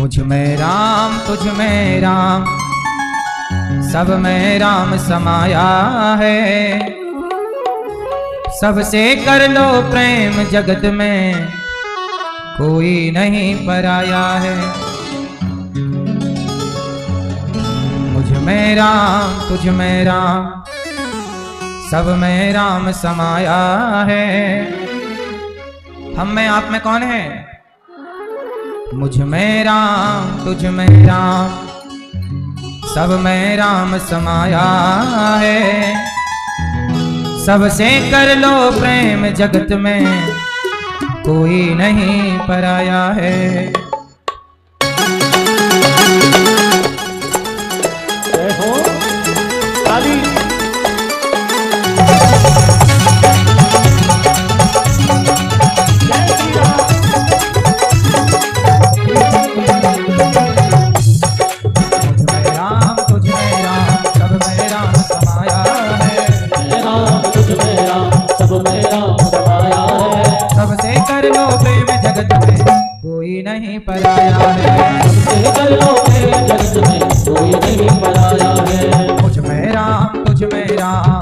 मुझ में राम तुझ में राम, सब में राम समाया है। सबसे कर लो प्रेम जगत में, कोई नहीं पराया है। मुझ में राम तुझ में राम, सब में राम समाया है। हम में आप में कौन है? मुझ में राम तुझ में राम, सब में राम समाया है। सबसे कर लो प्रेम जगत में, कोई नहीं पराया है। हो ताली। सबसे कर लो प्रेम जगत में, कोई नहीं पराया है। सबसे कर लो प्रेम जगत में, कोई नहीं पराया है। मुझ में राम तुझ में राम,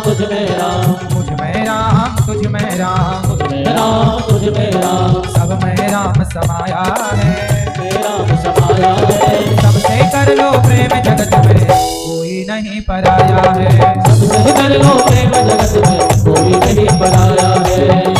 तुझ में राम, मुझ में राम तुझ में राम, मुझ में राम तुझ में राम, सब में राम समाया है। राम समाया है। सबसे कर लो प्रेम जगत में, कोई नहीं पराया है। सबसे कर लो प्रेम जगत में, कोई नहीं पराया है।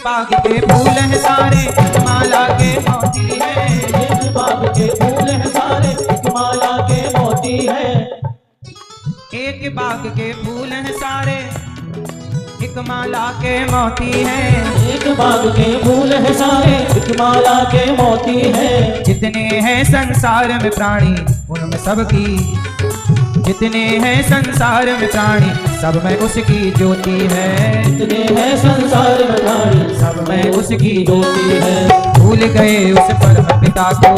बाग के फूल हैं सारे, माला के मोती है। एक बाग के फूल हैं सारे, माला के मोती है। एक बाग के फूल हैं सारे, एक माला के मोती है। एक बाग के फूल हैं सारे, एक माला के मोती है। जितने हैं संसार में प्राणी, उनमें सबकी, जितने हैं संसार में प्राणी, सब में उसकी ज्योति है। जितने हैं संसार में प्राणी, सब में उसकी ज्योति है। भूल गए उस परम पिता को,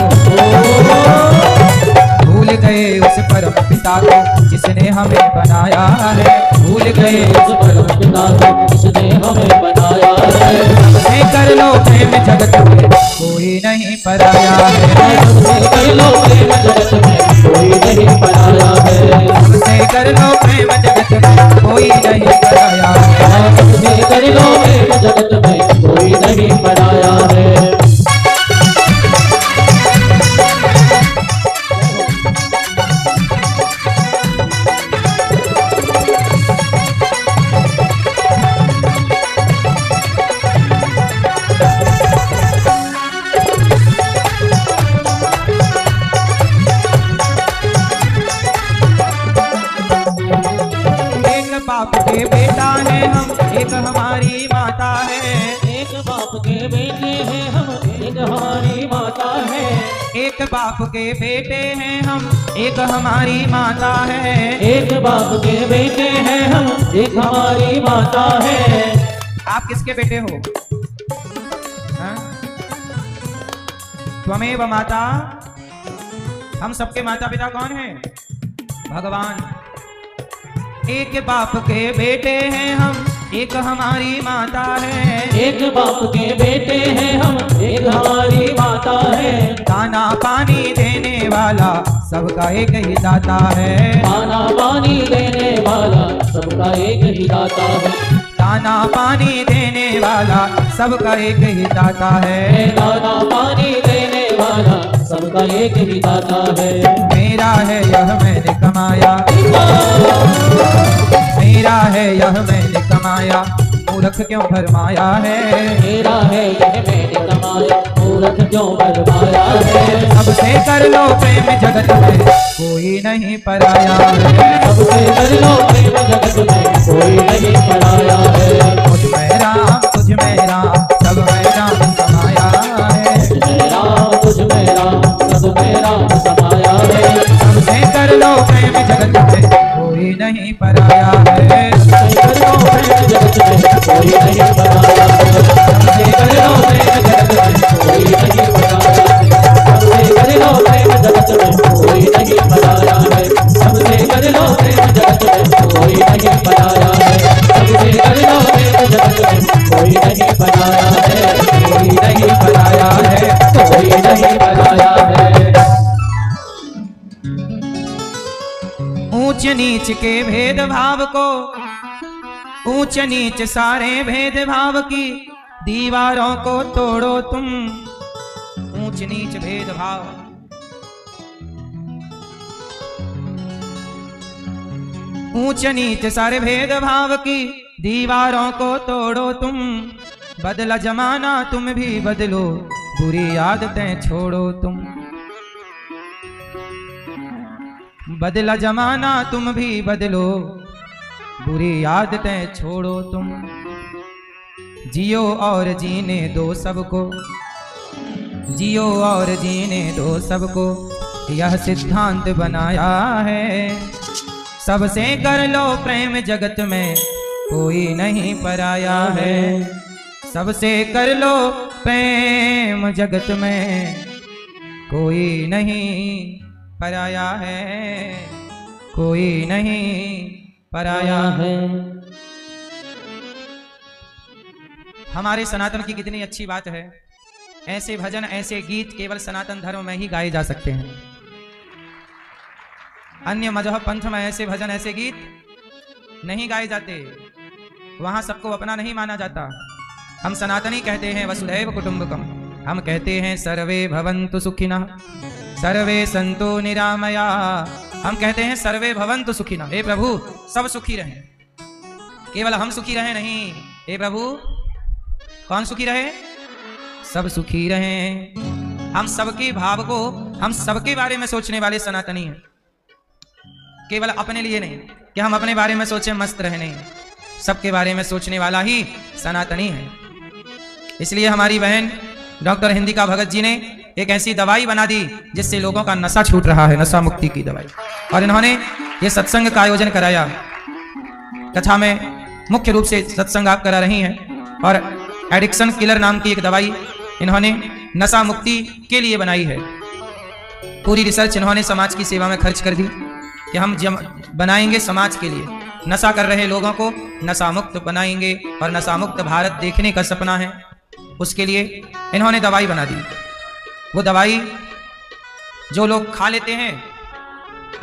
भूल गए उस परम पिता को, जिसने हमें बनाया है। भूल गए उस परम पिता को, जिसने हमें बनाया है। सबसे कर लो प्रेम जगत में, कोई नहीं पराया है। सबसे कर लो प्रेम जगत में, कोई नहीं पराया है। सबसे कर लो प्रेम जगत में, कोई नहीं पराया है। सबसे कर लो प्रेम जगत में, कोई नहीं पराया है। बाप के बेटा है हम, एक हमारी माता है। एक बाप के बेटे हैं हम, एक हमारी माता है। एक बाप के बेटे हैं हम, एक हमारी माता है। एक बाप के बेटे हैं हम, एक हमारी माता है। आप किसके बेटे हो? हाँ? त्वमेव माता। हम सबके माता पिता कौन है? भगवान। एक बाप के बेटे हैं हम, एक हमारी माता है। एक बाप के बेटे हैं हम, एक हमारी माता है। दाना पानी देने वाला सबका एक ही दाता है। दाना पानी देने वाला सबका एक ही दाता है। दाना पानी देने वाला सबका एक ही दाता है। दाना पानी देने वाला सबका एक ही दाता है। मेरा है यह मैंने कमाया, मेरा है यह मैंने कमाया, मूर्ख क्यों भरमाया है। मेरा है यह मैंने कमाया, मूर्ख क्यों भरमाया है। सबसे कर लो प्रेम जगत में, कोई नहीं पराया है। सबसे कर लो प्रेम जगत में, कोई नहीं पराया है। मुझ में राम तुझ में राम, सब में राम समाया है। तुझ में राम, तुझ में राम, सब में राम समाया है। सबसे कर लो नहीं पराया है। कर लो प्रेम जगत में कोई नहीं पराया है। सबसे कर लो प्रेम जगत में कोई नहीं पराया है। सबसे कर लो प्रेम जगत में कोई नहीं पराया है। सबसे कर लो प्रेम जगत में कोई नहीं पराया है। सबसे कर लो प्रेम जगत में कोई नहीं पराया है। कोई नहीं पराया है। कोई नहीं पराया है। ऊंच नीच के भेदभाव को, ऊंच नीच सारे भेदभाव की दीवारों को तोड़ो तुम। ऊंच नीच भेदभाव, ऊंच नीच सारे भेदभाव की दीवारों को तोड़ो तुम। बदला जमाना तुम भी बदलो, बुरी आदतें छोड़ो तुम। बदला जमाना तुम भी बदलो, बुरी आदतें छोड़ो तुम। जियो और जीने दो सबको, जियो और जीने दो सबको, यह सिद्धांत बनाया है। सबसे कर लो प्रेम जगत में कोई नहीं पराया है। सबसे कर लो प्रेम जगत में कोई नहीं पराया है। कोई नहीं पराया है। हमारे सनातन की कितनी अच्छी बात है। ऐसे भजन, ऐसे गीत केवल सनातन धर्म में ही गाए जा सकते हैं। अन्य मजहब पंथ में ऐसे भजन, ऐसे गीत नहीं गाए जाते। वहां सबको अपना नहीं माना जाता। हम सनातनी कहते हैं वसुधैव कुटुंबकम। हम कहते हैं सर्वे भवन्तु सुखिनः, सर्वे सन्तु निरामया। हम कहते हैं सर्वे भवन्तु सुखिनः, हे प्रभु सब सुखी रहें। केवल हम सुखी रहें नहीं, हे प्रभु कौन सुखी रहे? सब सुखी रहें। हम सबके भाव को, हम सबके बारे में सोचने वाले सनातनी हैं। केवल अपने लिए नहीं कि हम अपने बारे में सोचें मस्त रहे, नहीं, सबके बारे में सोचने वाला ही सनातनी है। इसलिए हमारी बहन डॉक्टर हिंदिका भगत जी ने एक ऐसी दवाई बना दी जिससे लोगों का नशा छूट रहा है, नशा मुक्ति की दवाई। और इन्होंने ये सत्संग का आयोजन कराया। कथा में मुख्य रूप से सत्संग आप करा रही हैं और एडिक्शन किलर नाम की एक दवाई इन्होंने नशा मुक्ति के लिए बनाई है। पूरी रिसर्च इन्होंने समाज की सेवा में खर्च कर दी कि हम बनाएंगे समाज के लिए, नशा कर रहे लोगों को नशा मुक्त बनाएंगे और नशा मुक्त भारत देखने का सपना है। उसके लिए इन्होंने दवाई बना दी। वो दवाई जो लोग खा लेते हैं,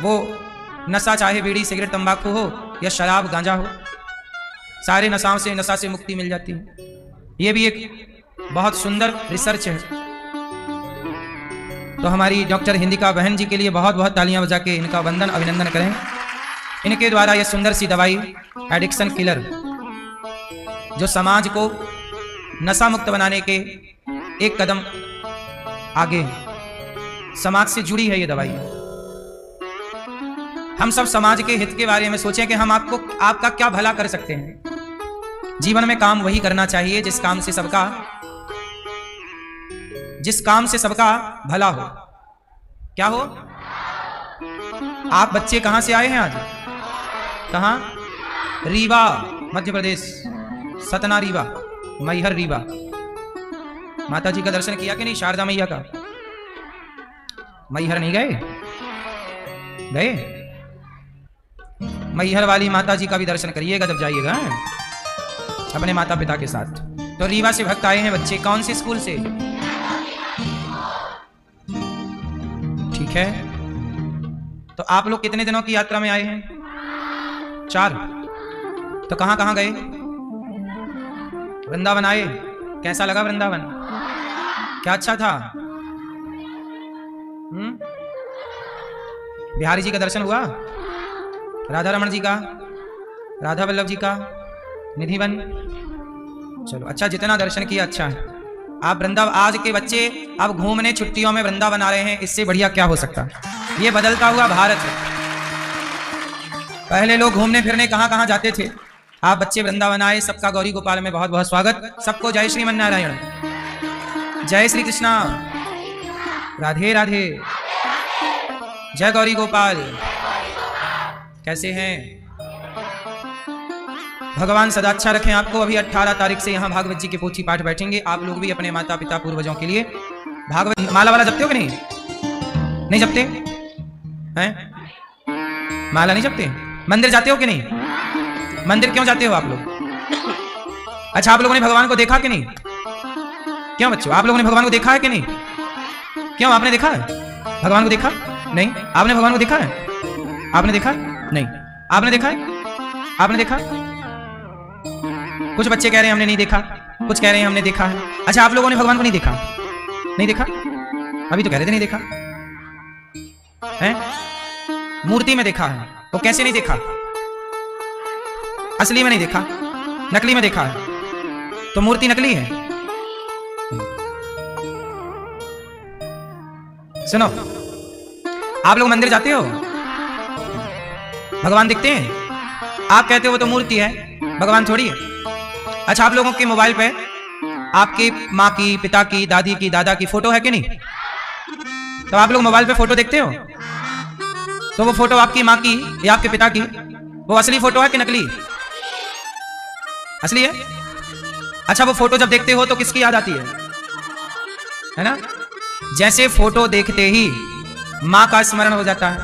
वो नशा चाहे बीड़ी सिगरेट तंबाकू हो या शराब गांजा हो, सारे नशाओं से, नशा से मुक्ति मिल जाती है। ये भी एक बहुत सुंदर रिसर्च है। तो हमारी डॉक्टर हिंदिका बहन जी के लिए बहुत बहुत तालियां बजा के इनका वंदन अभिनंदन करें। इनके द्वारा यह सुंदर सी दवाई एडिक्शन किलर, जो समाज को नशा मुक्त बनाने के एक कदम आगे समाज से जुड़ी है ये दवाई। हम सब समाज के हित के बारे में सोचें कि हम आपका क्या भला कर सकते हैं। जीवन में काम वही करना चाहिए जिस काम से सबका भला हो। क्या हो? आप बच्चे कहां से आए हैं आज? कहां? रीवा मध्य प्रदेश, सतना रीवा, मैहर रीवा। माता जी का दर्शन किया कि नहीं? शारदा मैया का। मैहर नहीं गए? गए? मैहर वाली माता जी का भी दर्शन करिएगा जब जाइएगा अपने माता पिता के साथ। तो रीवा से भक्त आए हैं बच्चे। कौन से स्कूल से? ठीक है। तो आप लोग कितने दिनों की यात्रा में आए हैं? 4। तो कहां कहां गए? वृंदावन आए। कैसा लगा वृंदावन? क्या अच्छा था? बिहारी जी का दर्शन हुआ? राधा रमन जी का, राधा वल्लभ जी का, निधिवन? चलो अच्छा, जितना दर्शन किया अच्छा है। आप वृंदावन, आज के बच्चे अब घूमने छुट्टियों में वृंदावन आ रहे हैं, इससे बढ़िया क्या हो सकता है? ये बदलता हुआ भारत है। पहले लोग घूमने फिरने कहां कहां जाते थे, आप बच्चे वृंदावन आए। सबका गौरी गोपाल में बहुत बहुत स्वागत। सबको जय श्रीमन नारायण, जय श्री कृष्णा, राधे राधे, जय गौरी गोपाल। कैसे हैं? भगवान सदा अच्छा रखें आपको। अभी 18 तारीख से यहाँ भागवत जी के पोथी पाठ बैठेंगे। आप लोग भी अपने माता पिता पूर्वजों के लिए भागवत माला वाला जपते हो कि नहीं जपते हैं? माला नहीं जपते? मंदिर जाते हो कि नहीं? मंदिर क्यों जाते हो आप लोग? अच्छा, आप लोगों ने भगवान को देखा कि नहीं? क्यों बच्चों, आप लोगों ने भगवान को देखा है कि नहीं? क्यों, आपने देखा है भगवान को? देखा नहीं? आपने भगवान को देखा है? आपने देखा नहीं? आपने देखा है? आपने देखा? कुछ बच्चे कह रहे हैं हमने नहीं देखा, कुछ कह रहे हैं हमने देखा है। अच्छा, आप लोगों ने भगवान को नहीं देखा? नहीं देखा? अभी तो कह रहे थे नहीं देखा है। मूर्ति में देखा है। वो कैसे नहीं देखा? असली में नहीं देखा, नकली में देखा है। तो मूर्ति नकली है। सुनो, आप लोग मंदिर जाते हो, भगवान दिखते हैं? आप कहते हो वो तो मूर्ति है, भगवान थोड़ी है। अच्छा, आप लोगों के मोबाइल पे आपके माँ की, पिता की, दादी की, दादा की फोटो है कि नहीं? तो आप लोग मोबाइल पे फोटो देखते हो, तो वो फोटो आपकी माँ की या आपके पिता की, वो असली फोटो है कि नकली? असली है। अच्छा, वो फोटो जब देखते हो तो किसकी याद आती है ना? जैसे फोटो देखते ही माँ का स्मरण हो जाता है,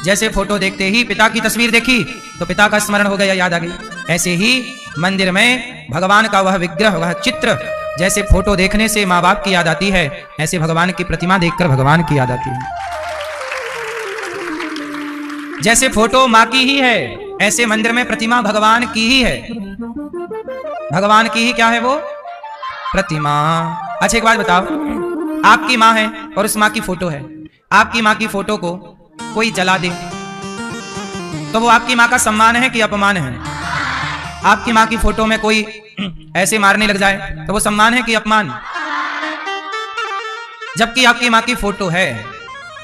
जैसे फोटो देखते ही पिता की तस्वीर देखी तो पिता का स्मरण हो गया, याद आ गई। ऐसे ही मंदिर में भगवान का वह विग्रह, वह चित्र, जैसे फोटो देखने से माँ बाप की याद आती है, ऐसे भगवान की प्रतिमा देखकर भगवान की याद आती है। जैसे फोटो माँ की ही है, ऐसे मंदिर में प्रतिमा भगवान की ही है। भगवान की ही क्या है? वो प्रतिमा। अच्छा, एक बात बताओ, आपकी माँ है और उस माँ की फोटो है। आपकी माँ की फोटो को कोई जला दे तो वो आपकी माँ का सम्मान है कि अपमान है? आपकी माँ की फोटो में कोई ऐसे मारने लग जाए तो वो सम्मान है कि अपमान? जबकि आपकी माँ की फोटो है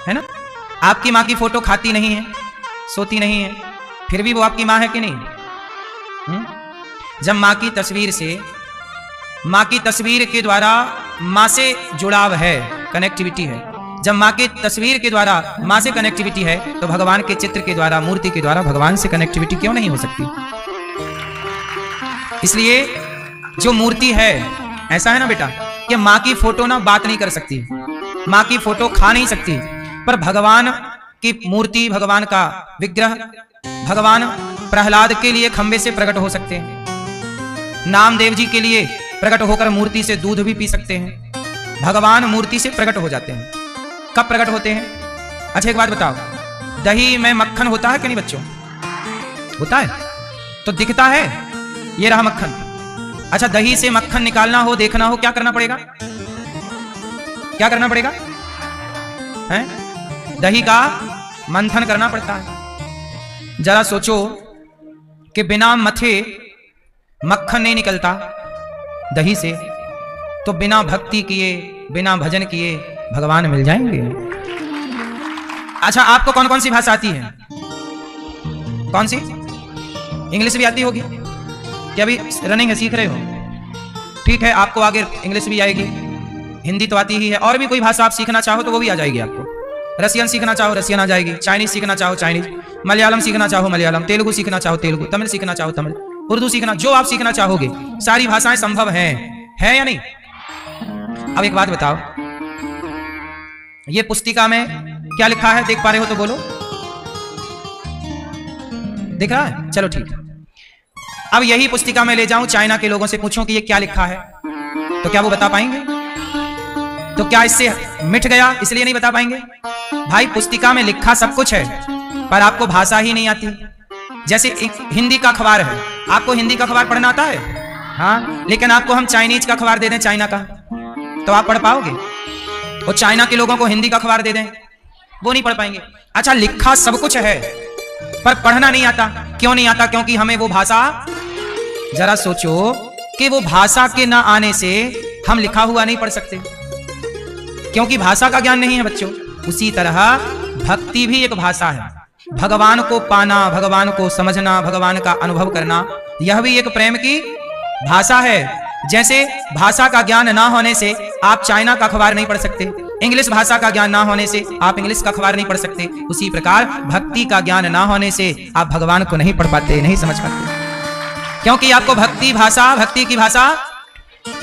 ना? आपकी माँ की फोटो खाती नहीं है, सोती नहीं है, फिर भी वो आपकी माँ है कि नहीं? जब माँ की तस्वीर से, माँ की तस्वीर के द्वारा माँ से जुड़ाव है, कनेक्टिविटी है, जब माँ की तस्वीर के द्वारा माँ से कनेक्टिविटी है, तो भगवान के चित्र के द्वारा, मूर्ति के द्वारा भगवान से कनेक्टिविटी क्यों नहीं हो सकती? इसलिए जो मूर्ति है, ऐसा है ना बेटा कि माँ की फोटो ना बात नहीं कर सकती, माँ की फोटो खा नहीं सकती, पर भगवान की मूर्ति, भगवान का विग्रह, भगवान प्रहलाद के लिए खंबे से प्रकट हो सकते हैं, नामदेव जी के लिए प्रकट होकर मूर्ति से दूध भी पी सकते हैं। भगवान मूर्ति से प्रकट हो जाते हैं। कब प्रकट होते हैं? अच्छा, एक बात बताओ, दही में मक्खन होता है कि नहीं बच्चों? होता है। तो दिखता है, ये रहा मक्खन। अच्छा, दही से मक्खन निकालना हो, देखना हो, क्या करना पड़ेगा? क्या करना पड़ेगा? हैं? दही का मंथन करना पड़ता है। जरा सोचो कि बिना मथे मक्खन नहीं निकलता दही से, तो बिना भक्ति किए, बिना भजन किए भगवान मिल जाएंगे? अच्छा, आपको कौन कौन सी भाषा आती है? कौन सी? इंग्लिश भी आती होगी क्या? अभी रनिंग है, सीख रहे हो? ठीक है, आपको आगे इंग्लिश भी आएगी, हिंदी तो आती ही है, और भी कोई भाषा आप सीखना चाहो तो वो भी आ जाएगी आपको। रसियन सीखना चाहो रसियन आ जाएगी, चाइनीज सीखना चाहो चाइनीज, मलयालम सीखना चाहो मलयालम, तेलुगु सीखना चाहो तेलुगु, तमिल सीखना चाहो तमिल, उर्दू सीखना, जो आप सीखना चाहोगे, सारी भाषाएं संभव है या नहीं? अब एक बात बताओ, ये पुस्तिका में क्या लिखा है? देख पा रहे हो तो बोलो। दिख रहा है? चलो ठीक है। अब यही पुस्तिका में ले जाऊं, चाइना के लोगों से पूछूं कि ये क्या लिखा है, तो क्या वो बता पाएंगे? तो क्या इससे मिट गया इसलिए नहीं बता पाएंगे? भाई, पुस्तिका में लिखा सब कुछ है, पर आपको भाषा ही नहीं आती। जैसे हिंदी का अखबार है, आपको हिंदी का अखबार पढ़ना आता है? हाँ, लेकिन आपको हम चाइनीज का अखबार दे दें, चाइना का, तो आप पढ़ पाओगे? वो चाइना के लोगों को हिंदी का अखबार दे दें, वो नहीं पढ़ पाएंगे। अच्छा, लिखा सब कुछ है पर पढ़ना नहीं आता। क्यों नहीं आता? क्योंकि हमें वो भाषा, जरा सोचो कि वो भाषा के ना आने से हम लिखा हुआ नहीं पढ़ सकते, क्योंकि भाषा का ज्ञान नहीं है बच्चों। उसी तरह भक्ति भी एक भाषा है। भगवान को पाना, भगवान को समझना, भगवान का अनुभव करना, यह भी एक प्रेम की भाषा है। जैसे भाषा का ज्ञान ना होने से आप चाइना का अखबार नहीं पढ़ सकते, इंग्लिश भाषा का ज्ञान ना होने से आप इंग्लिश का अखबार नहीं पढ़ सकते, उसी प्रकार भक्ति का ज्ञान ना होने से आप भगवान को नहीं पढ़ पाते, नहीं समझ पाते। क्योंकि आपको भक्ति की भाषा।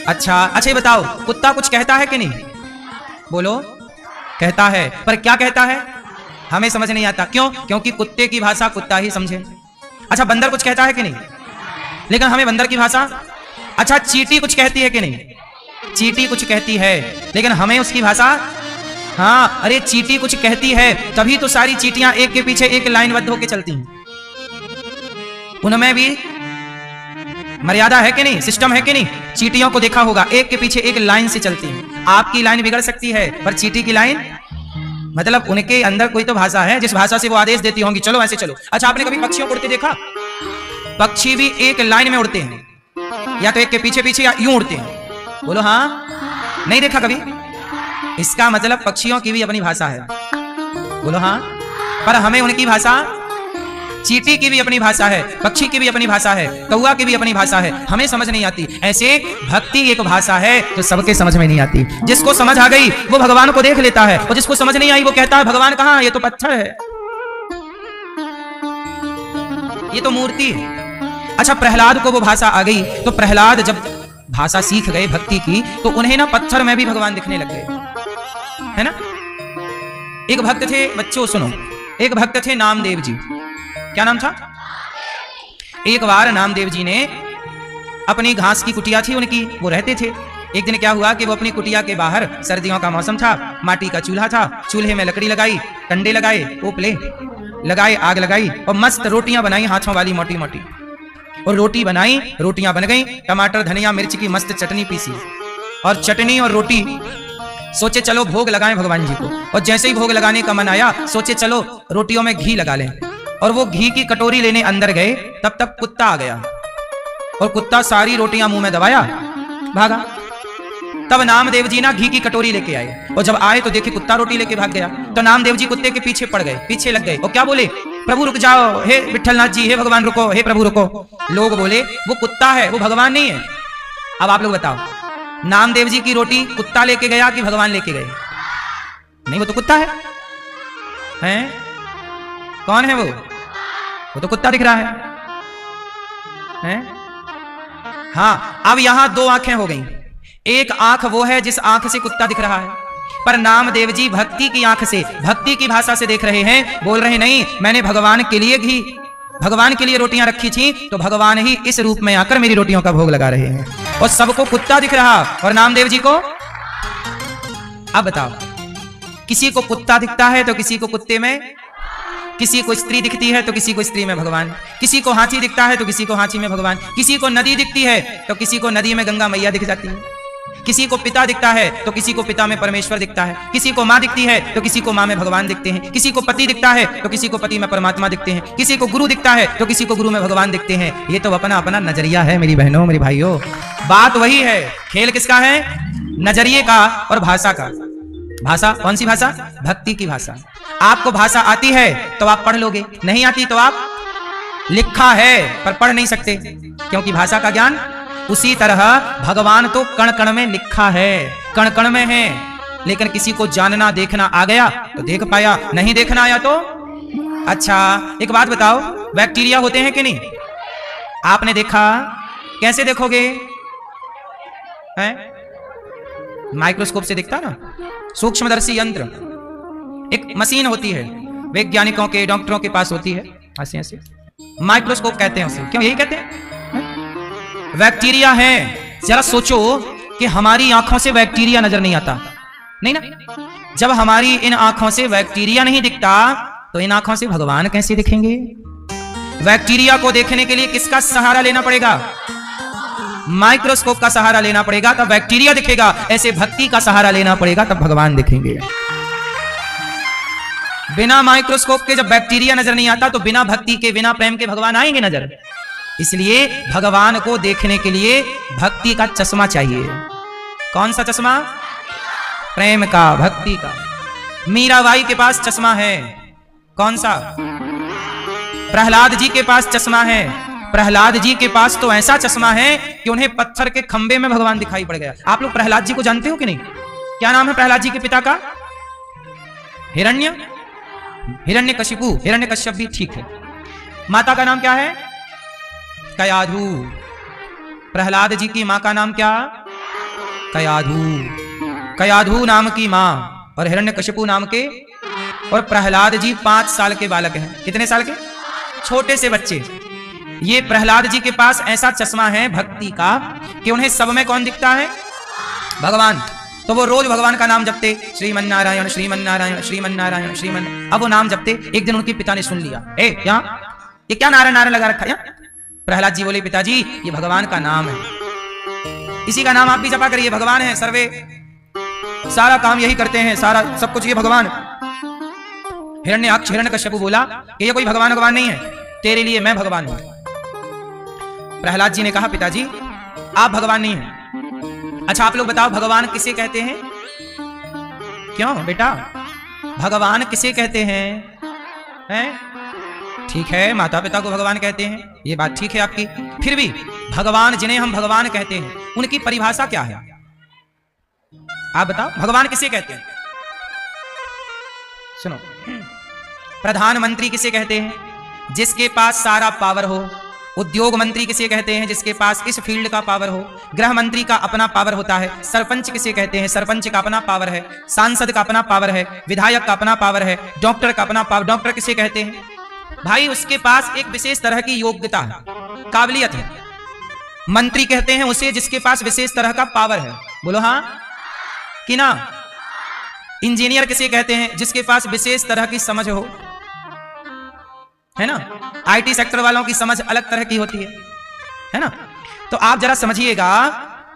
अच्छा ये बताओ, कुत्ता कुछ कहता है कि नहीं? बोलो। कहता है, पर क्या कहता है हमें समझ नहीं आता। क्यों? क्योंकि कुत्ते की भाषा कुत्ता ही समझे। अच्छा, बंदर कुछ कहता है कि नहीं? लेकिन हमें बंदर की भाषा। अच्छा, चींटी कुछ कहती है कि नहीं? चींटी कुछ कहती है, लेकिन हमें उसकी भाषा। हाँ, अरे चींटी कुछ कहती है, तभी तो सारी चींटियां एक के पीछे एक लाइनबद्ध होकर चलती हैं। उनमें भी मर्यादा है कि नहीं, सिस्टम है कि नहीं? चींटियों को देखा होगा, एक के पीछे एक लाइन से चलती हैं। आपकी लाइन बिगड़ सकती है, पर चींटी की लाइन, मतलब उनके अंदर कोई तो भाषा है जिस भाषा से वो आदेश देती होंगी, चलो ऐसे चलो। अच्छा, आपने कभी पक्षियों को उड़ते देखा? पक्षी भी एक लाइन में उड़ते हैं, या तो एक के पीछे पीछे या यूं उड़ते हैं। बोलो हाँ, नहीं देखा कभी? इसका मतलब पक्षियों की भी अपनी भाषा है। बोलो हाँ। पर हमें उनकी भाषा, चींटी की भी अपनी भाषा है, पक्षी की भी अपनी भाषा है, कौवा की भी अपनी भाषा है, हमें समझ नहीं आती। ऐसे भक्ति एक भाषा है जो सबके समझ में नहीं आती। जिसको समझ आ गई वो भगवान को देख लेता है, और जिसको समझ नहीं आई वो कहता है भगवान कहाँ, ये तो पत्थर है, ये तो मूर्ति है। अच्छा, प्रहलाद को वो भाषा आ गई, तो प्रहलाद जब भाषा सीख गए भक्ति की, तो उन्हें ना पत्थर में भी भगवान दिखने लग गए, है ना। एक भक्त थे, बच्चों सुनो, एक भक्त थे नामदेव जी। क्या नाम था? एक बार नामदेव जी ने अपनी घास की कुटिया थी उनकी, वो रहते थे। एक दिन क्या हुआ कि वो अपनी कुटिया के बाहर, सर्दियों का मौसम था, माटी का चूल्हा था, चूल्हे में लकड़ी लगाई, कंडे लगाए, उपले लगाए, आग लगाई, और मस्त रोटियां बनाई हाथों वाली मोटी मोटी, और रोटी बनाई, रोटियां बन गई, टमाटर धनिया मिर्च की मस्त चटनी पीसी, और चटनी और रोटी, सोचे चलो भोग लगाएं भगवान जी को। और जैसे ही भोग लगाने का मन आया, सोचे चलो रोटियों में घी लगा लें, और वो घी की कटोरी लेने अंदर गए, तब तक कुत्ता आ गया, और कुत्ता सारी रोटियां मुंह में दबाया, भागा। तब नामदेव जी ना घी की कटोरी लेके आए, और जब आए तो देखे कुत्ता रोटी लेके भाग गया। तो नामदेव जी कुत्ते के पीछे पड़ गए, पीछे लग गए, और क्या बोले, प्रभु रुक जाओ, हे विठलनाथ जी, हे भगवान रुको, हे प्रभु रुको। लोग बोले वो कुत्ता है, वो भगवान नहीं है। अब आप लोग बताओ, नामदेव जी की रोटी कुत्ता लेके गया कि भगवान लेके गए? नहीं, वो तो कुत्ता है, हैं? कौन है वो? वो तो कुत्ता दिख रहा है, हैं? हाँ, अब यहां दो आंखें हो गई। एक आंख वो है जिस आंख से कुत्ता दिख रहा है, पर नामदेव जी भक्ति की आंख से, भक्ति की भाषा से देख रहे हैं। बोल रहे नहीं, मैंने भगवान के लिए घी, भगवान के लिए रोटियां रखी थी, तो भगवान ही इस रूप में आकर मेरी रोटियों का भोग लगा रहे हैं। और सबको कुत्ता दिख रहा, और नामदेव जी को। अब बताओ, किसी को कुत्ता दिखता है तो किसी को कुत्ते में, किसी को स्त्री दिखती है तो किसी को स्त्री में भगवान, किसी को हाथी दिखता है तो किसी को हाथी में भगवान, किसी को नदी दिखती है तो किसी को नदी में गंगा मैया दिख जाती है, किसी को पिता दिखता है तो किसी को पिता में परमेश्वर दिखता है, किसी को माँ दिखती है तो किसी को माँ में भगवान दिखते हैं, किसी को पति दिखता है तो किसी को पति में परमात्मा दिखते हैं, किसी को गुरु दिखता है तो किसी को गुरु में भगवान दिखते हैं। ये तो अपना अपना नजरिया है मेरी बहनों, मेरी भाइयों। बात वही है, खेल किसका है? नजरिए का और भाषा का। भाषा कौन सी भाषा? भक्ति की भाषा। आपको भाषा आती है तो आप पढ़ लोगे, नहीं आती तो आप, लिखा है पर पढ़ नहीं सकते, क्योंकि भाषा का ज्ञान। उसी तरह भगवान तो कण कण में लिखा है, कण कण में है, लेकिन किसी को जानना देखना आ गया तो देख पाया, नहीं देखना आया तो। अच्छा, एक बात बताओ, बैक्टीरिया होते हैं कि नहीं? आपने देखा? कैसे देखोगे? हैं? माइक्रोस्कोप से दिखता ना, सूक्ष्मदर्शी यंत्र, एक मशीन होती है, वैज्ञानिकों के, डॉक्टरों के पास होती है, ऐसे ऐसे माइक्रोस्कोप कहते हैं उसे। क्यों यही कहते हैं? बैक्टीरिया है। जरा सोचो कि हमारी आंखों से बैक्टीरिया नजर नहीं आता, नहीं ना। जब हमारी इन आंखों से बैक्टीरिया नहीं दिखता तो इन आंखों से भगवान कैसे दिखेंगे? बैक्टीरिया को देखने के लिए किसका सहारा लेना पड़ेगा? माइक्रोस्कोप का सहारा लेना पड़ेगा, तब बैक्टीरिया दिखेगा। ऐसे भक्ति का सहारा लेना पड़ेगा, तब भगवान दिखेंगे। बिना माइक्रोस्कोप के जब बैक्टीरिया नजर नहीं आता, तो बिना भक्ति के, बिना प्रेम के भगवान आएंगे नजर? इसलिए भगवान को देखने के लिए भक्ति का चश्मा चाहिए। कौन सा चश्मा? प्रेम का, भक्ति का। मीराबाई के पास चश्मा है, कौन सा? प्रहलाद जी के पास चश्मा है। प्रहलाद जी के पास तो ऐसा चश्मा है कि उन्हें पत्थर के खंबे में भगवान दिखाई पड़ गया। आप लोग प्रहलाद जी को जानते हो कि नहीं? क्या नाम है प्रहलाद जी के पिता का? हिरण्यकशिपु, हिरण्यकश्यप भी ठीक है। माता का नाम क्या है? कयाधु। प्रहलाद जी की मां का नाम क्या? कयाधु। कयाधु नाम की मां और हिरण्यकशिपु नाम के, और प्रहलाद जी 5 साल के बालक हैं। कितने साल के? छोटे से बच्चे। ये प्रहलाद जी के पास ऐसा चश्मा है भक्ति का कि उन्हें सब में कौन दिखता है? भगवान। तो वो रोज भगवान का नाम जपते, श्रीमन्नारायण श्रीमन्नारायण श्रीमन्नारायण श्रीमन। अब वो नाम जपते, एक दिन उनके पिता ने सुन लिया, यहाँ ये क्या नारायण नारायण लगा रखा है? प्रहलाद जी बोले, पिताजी ये भगवान का नाम है, इसी का नाम आप भी जपा करिए। भगवान है सर्वे, सारा काम यही करते हैं, सारा सब कुछ ये भगवान। हिरण्यकशिपु बोला कि ये कोई भगवान भगवान नहीं है, तेरे लिए मैं भगवान हूं। प्रहलाद जी ने कहा, पिताजी आप भगवान नहीं हैं। अच्छा आप लोग बताओ भगवान किसे कहते हैं? क्यों बेटा, भगवान किसे कहते हैं? हैं? ठीक है, माता पिता को भगवान कहते हैं, ये बात ठीक है आपकी। फिर भी भगवान जिन्हें हम भगवान कहते हैं उनकी परिभाषा क्या है? आप बताओ भगवान किसे कहते हैं? सुनो, प्रधानमंत्री किसे कहते हैं? जिसके पास सारा पावर हो। उद्योग मंत्री किसे कहते हैं? जिसके पास इस फील्ड का पावर हो। गृह मंत्री का अपना पावर होता है। सरपंच किसे कहते हैं? सरपंच का अपना पावर है। सांसद का अपना पावर है। विधायक का अपना पावर है। डॉक्टर का अपना पावर। डॉक्टर किसे कहते हैं? भाई उसके पास एक विशेष तरह की योग्यता है, काबिलियत है। मंत्री कहते हैं उसे जिसके पास विशेष तरह का पावर है। बोलो हाँ कि ना? इंजीनियर किसे कहते हैं? जिसके पास विशेष तरह की समझ हो, है ना? आईटी सेक्टर वालों की समझ अलग तरह की होती है ना? तो आप जरा समझिएगा,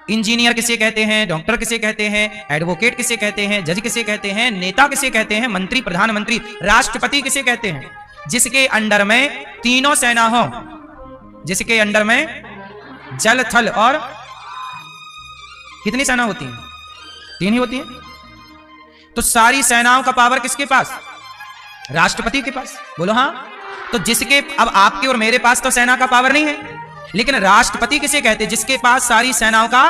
इंजीनियर किसे कहते हैं? डॉक्टर किसे कहते हैं? एडवोकेट किसे कहते हैं? जज किसे कहते हैं? नेता किसे कहते हैं? मंत्री, प्रधानमंत्री, राष्ट्रपति किसे कहते हैं? जिसके अंडर में तीनों सेना हो, जिसके अंडर में जल थल और कितनी सेना होती है? 3 ही होती है। तो सारी सेनाओं का पावर किसके पास? राष्ट्रपति के पास। बोलो हाँ। तो जिसके, अब आपके और मेरे पास तो सेना का पावर नहीं है, लेकिन राष्ट्रपति किसे कहते हैं? जिसके पास सारी सेनाओं का।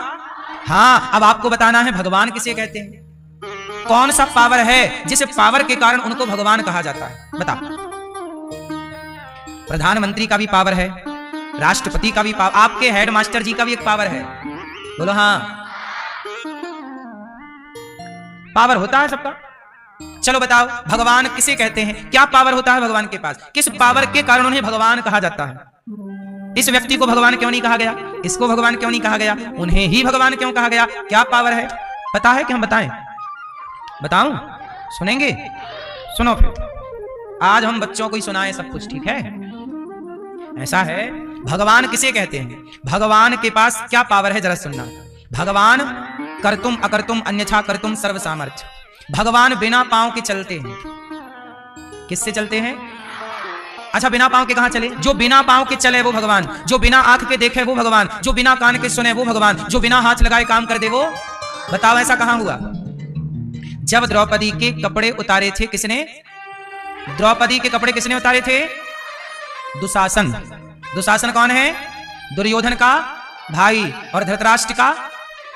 हाँ, अब आपको बताना है भगवान किसे कहते हैं? कौन सा पावर है जिस पावर के कारण उनको भगवान कहा जाता है? बताओ। प्रधानमंत्री का भी पावर है, राष्ट्रपति का भी पावर, आपके हेडमास्टर जी का भी एक पावर है। बोलो हाँ, पावर होता है सबका। चलो बताओ भगवान किसे कहते हैं? क्या पावर होता है भगवान के पास? किस पावर के कारण उन्हें भगवान कहा जाता है? इस व्यक्ति को भगवान क्यों नहीं कहा गया? इसको भगवान क्यों नहीं कहा गया? उन्हें ही भगवान क्यों कहा गया? क्या पावर है? पता है कि हम बताएं? बताऊं? सुनेंगे? सुनो फिर, आज हम बच्चों को ही सुनाएं सब कुछ, ठीक है? ऐसा है, भगवान किसे कहते हैं? भगवान के पास क्या पावर है? जरा सुनना। भगवान कर्तुम अकर्तुम अन्यथा कर्तुम सर्व सामर्थ्य। भगवान बिना पांव के चलते हैं। किससे चलते हैं? अच्छा, बिना पांव के कहां चले? जो बिना पांव के चले वो भगवान, जो बिना आंख के देखे वो भगवान, जो बिना कान के सुने वो भगवान, जो बिना हाथ लगाए काम कर दे वो। बताओ ऐसा कहां हुआ? जब द्रौपदी के कपड़े उतारे थे किसने? द्रौपदी के कपड़े किसने उतारे थे? दुशासन। दुशासन कौन है? दुर्योधन का भाई और धृतराष्ट्र का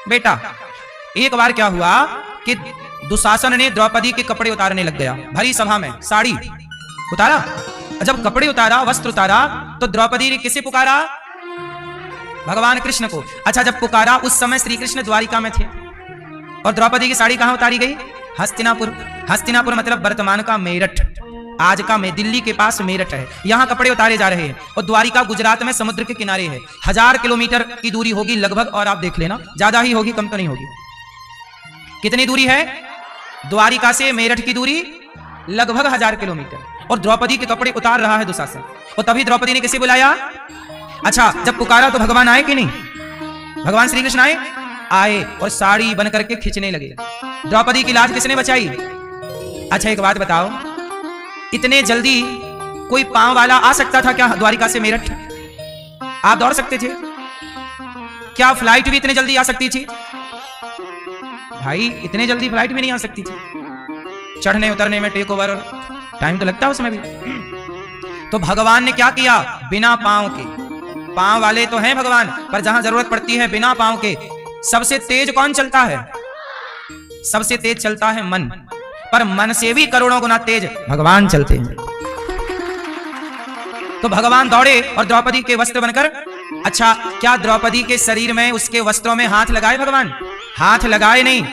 बेटा। एक बार क्या हुआ कि दुशासन ने द्रौपदी के कपड़े उतारने लग गया, भरी सभा में साड़ी उतारा। जब कपड़े उतारा, वस्त्र उतारा, तो द्रौपदी ने किसे पुकारा? भगवान कृष्ण को। अच्छा, जब पुकारा उस समय श्री कृष्ण द्वारिका में थे और द्रौपदी की साड़ी कहां उतारी गई? हस्तिनापुर। हस्तिनापुर मतलब वर्तमान का मेरठ, आज का में दिल्ली के पास मेरठ है, यहां कपड़े उतारे जा रहे हैं। और द्वारिका गुजरात में समुद्र के किनारे है, 1000 किलोमीटर की दूरी होगी लगभग, और आप देख लेना ज्यादा ही होगी, कम तो नहीं होगी। कितनी दूरी है? द्वारिका से मेरठ की दूरी लगभग 1000 किलोमीटर। और द्रौपदी के कपड़े उतार रहा है दुशासन। और तभी द्रौपदी ने किसे बुलाया? अच्छा, जब पुकारा तो भगवान आए कि नहीं? भगवान श्री कृष्ण आए? आए और साड़ी बन करके खींचने लगे। द्रौपदी की लाज किसने बचाई? अच्छा एक बात बताओ, इतने जल्दी कोई पांव वाला आ सकता था क्या द्वारिका से मेरठ? आप दौड़ सकते थे क्या? फ्लाइट भी इतने जल्दी आ सकती थी? भाई इतने जल्दी फ्लाइट भी नहीं आ सकती थी। चढ़ने उतरने में टेक ओवर टाइम तो लगता है उसमें भी। तो भगवान ने क्या किया? बिना पांव के, पांव वाले तो हैं भगवान, पर जहां जरूरत पड़ती है बिना पांव के। सबसे तेज कौन चलता है? सबसे तेज चलता है मन, पर मन से भी करोड़ों गुना तेज भगवान चलते हैं। तो भगवान दौड़े और द्रौपदी के वस्त्र बनकर अच्छा, क्या द्रौपदी के शरीर में, उसके वस्त्रों में हाथ लगाए भगवान? हाथ लगाए नहीं,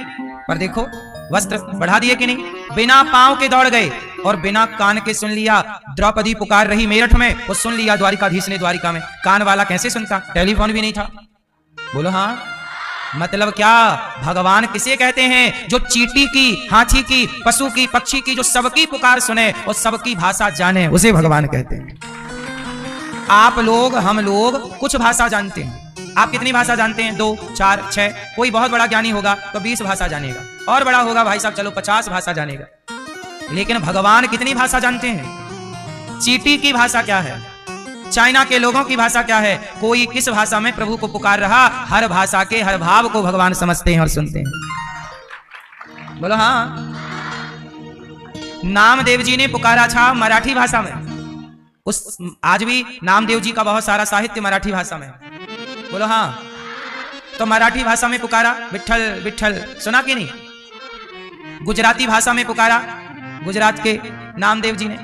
पर देखो वस्त्र बढ़ा दिए कि नहीं? बिना पांव के दौड़ गए और बिना कान के सुन लिया। द्रौपदी पुकार रही मेरठ में, वो सुन लिया द्वारिकाधीश ने द्वारिका में। कान वाला कैसे सुनता? टेलीफोन भी नहीं था। बोलो हाँ। मतलब क्या? भगवान किसे कहते हैं? जो चींटी की, हाथी की, पशु की, पक्षी की, जो सबकी पुकार सुने और सबकी भाषा जाने, उसे भगवान कहते हैं। आप लोग, हम लोग कुछ भाषा जानते हैं। आप कितनी भाषा जानते हैं? 2, 4, 6। कोई बहुत बड़ा ज्ञानी होगा तो 20 भाषा जानेगा, और बड़ा होगा भाई साहब चलो 50 भाषा जानेगा। लेकिन भगवान कितनी भाषा जानते हैं? चींटी की भाषा क्या है? चाइना के लोगों की भाषा क्या है? कोई किस भाषा में प्रभु को पुकार रहा, हर भाषा के हर भाव को भगवान समझते हैं और सुनते हैं। बोलो हाँ। नामदेव जी ने पुकारा था मराठी भाषा में। उस आज भी नामदेव जी का बहुत सारा साहित्य मराठी भाषा में। बोलो हाँ। तो मराठी भाषा में पुकारा विठ्ठल विठ्ठल, सुना कि नहीं? गुजराती भाषा में पुकारा गुजरात के नामदेव जी ने,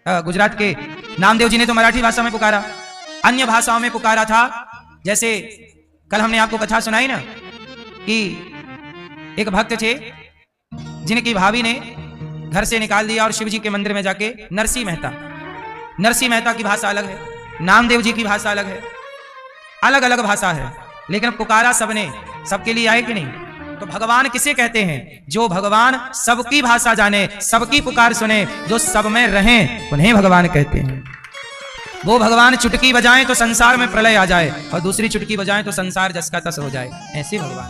गुजरात के नामदेव जी ने तो मराठी भाषा में पुकारा। अन्य भाषाओं में पुकारा था, जैसे कल हमने आपको कथा सुनाई ना कि एक भक्त थे जिनकी भाभी ने घर से निकाल दिया और शिव जी के मंदिर में जाके नरसिंह मेहता की भाषा अलग है, नामदेव जी की भाषा अलग है, अलग अलग भाषा है, लेकिन पुकारा सबने, सबके लिए आए कि नहीं? तो भगवान किसे कहते हैं? जो भगवान सबकी भाषा जाने, सबकी पुकार सुने, जो सब में रहें, उन्हें भगवान कहते हैं। वो भगवान चुटकी बजाएं तो संसार में प्रलय आ जाए, और दूसरी चुटकी बजाएं तो संसार जस का तस हो जाए। ऐसे भगवान।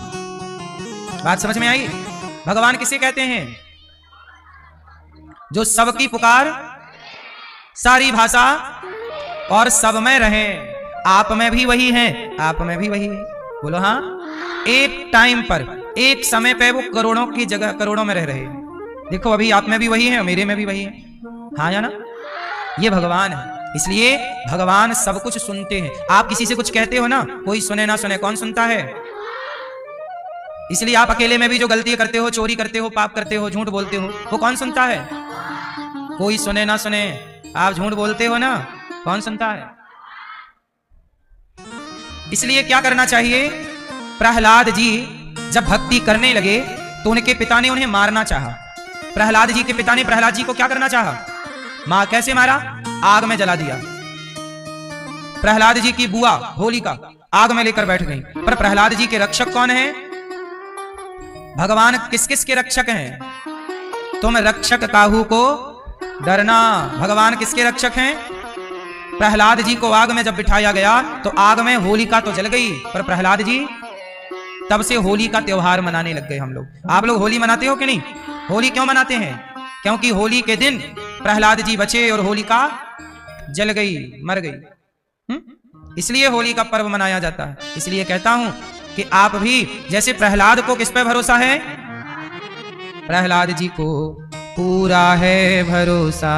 बात समझ में आई? भगवान किसे कहते हैं? जो सबकी पुकार, सारी भाषा और सब में रहे। आप में भी वही है, आप में भी वही है। बोलो हाँ। एक टाइम पर, एक समय पे वो करोड़ों की जगह करोड़ों में रह रहे हैं। देखो अभी आप में भी वही है और मेरे में भी वही है। हाँ या ना? ये भगवान है। इसलिए भगवान सब कुछ सुनते हैं। आप किसी से कुछ कहते हो ना, कोई सुने ना सुने, कौन सुनता है? इसलिए आप अकेले में भी जो गलती करते हो, चोरी करते हो, पाप करते हो, झूठ बोलते हो, वो कौन सुनता है? कोई सुने ना सुने, आप झूठ बोलते हो ना, कौन सुनता है? इसलिए क्या करना चाहिए? प्रहलाद जी जब भक्ति करने लगे तो उनके पिता ने उन्हें मारना चाहा। प्रहलाद जी के पिता ने प्रहलाद जी को क्या करना चाहा? कैसे मारा? आग में जला दिया। प्रहलाद जी की बुआ होलिका आग में लेकर बैठ गई। पर प्रहलाद जी के रक्षक कौन है? भगवान किस किस के रक्षक हैं? तुम रक्षक काहू को डरना। भगवान किसके रक्षक हैं? प्रहलाद जी को आग में जब बिठाया गया तो आग में होलिका तो जल गई, पर प्रहलाद जी, तब से होली का त्योहार मनाने लग गए हम लोग। आप लोग होली मनाते हो कि नहीं? होली क्यों मनाते हैं? क्योंकि होली के दिन प्रहलाद जी बचे और होलिका जल गई, मर गई। इसलिए होली का पर्व मनाया जाता है। इसलिए कहता हूं कि आप भी जैसे प्रहलाद को किस पे भरोसा है? प्रहलाद जी को पूरा है भरोसा,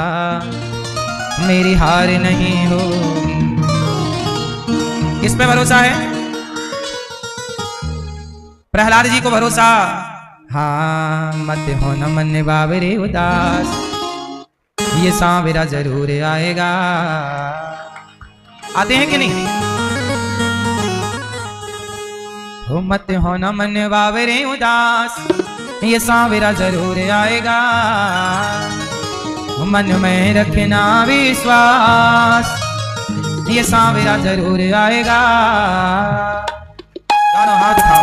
मेरी हार नहीं होगी। किस पे भरोसा है? प्रहलाद जी को भरोसा। हाँ, मत हो न मन बाबरे उदास, ये सांवरा जरूर आएगा। आते हैं कि नहीं? हो मत हो न मन बाबरे उदास, ये सांवरा जरूर आएगा। मन में रखना विश्वास, ये सांवरा जरूर आएगा। दोनों हाथ उठाओ।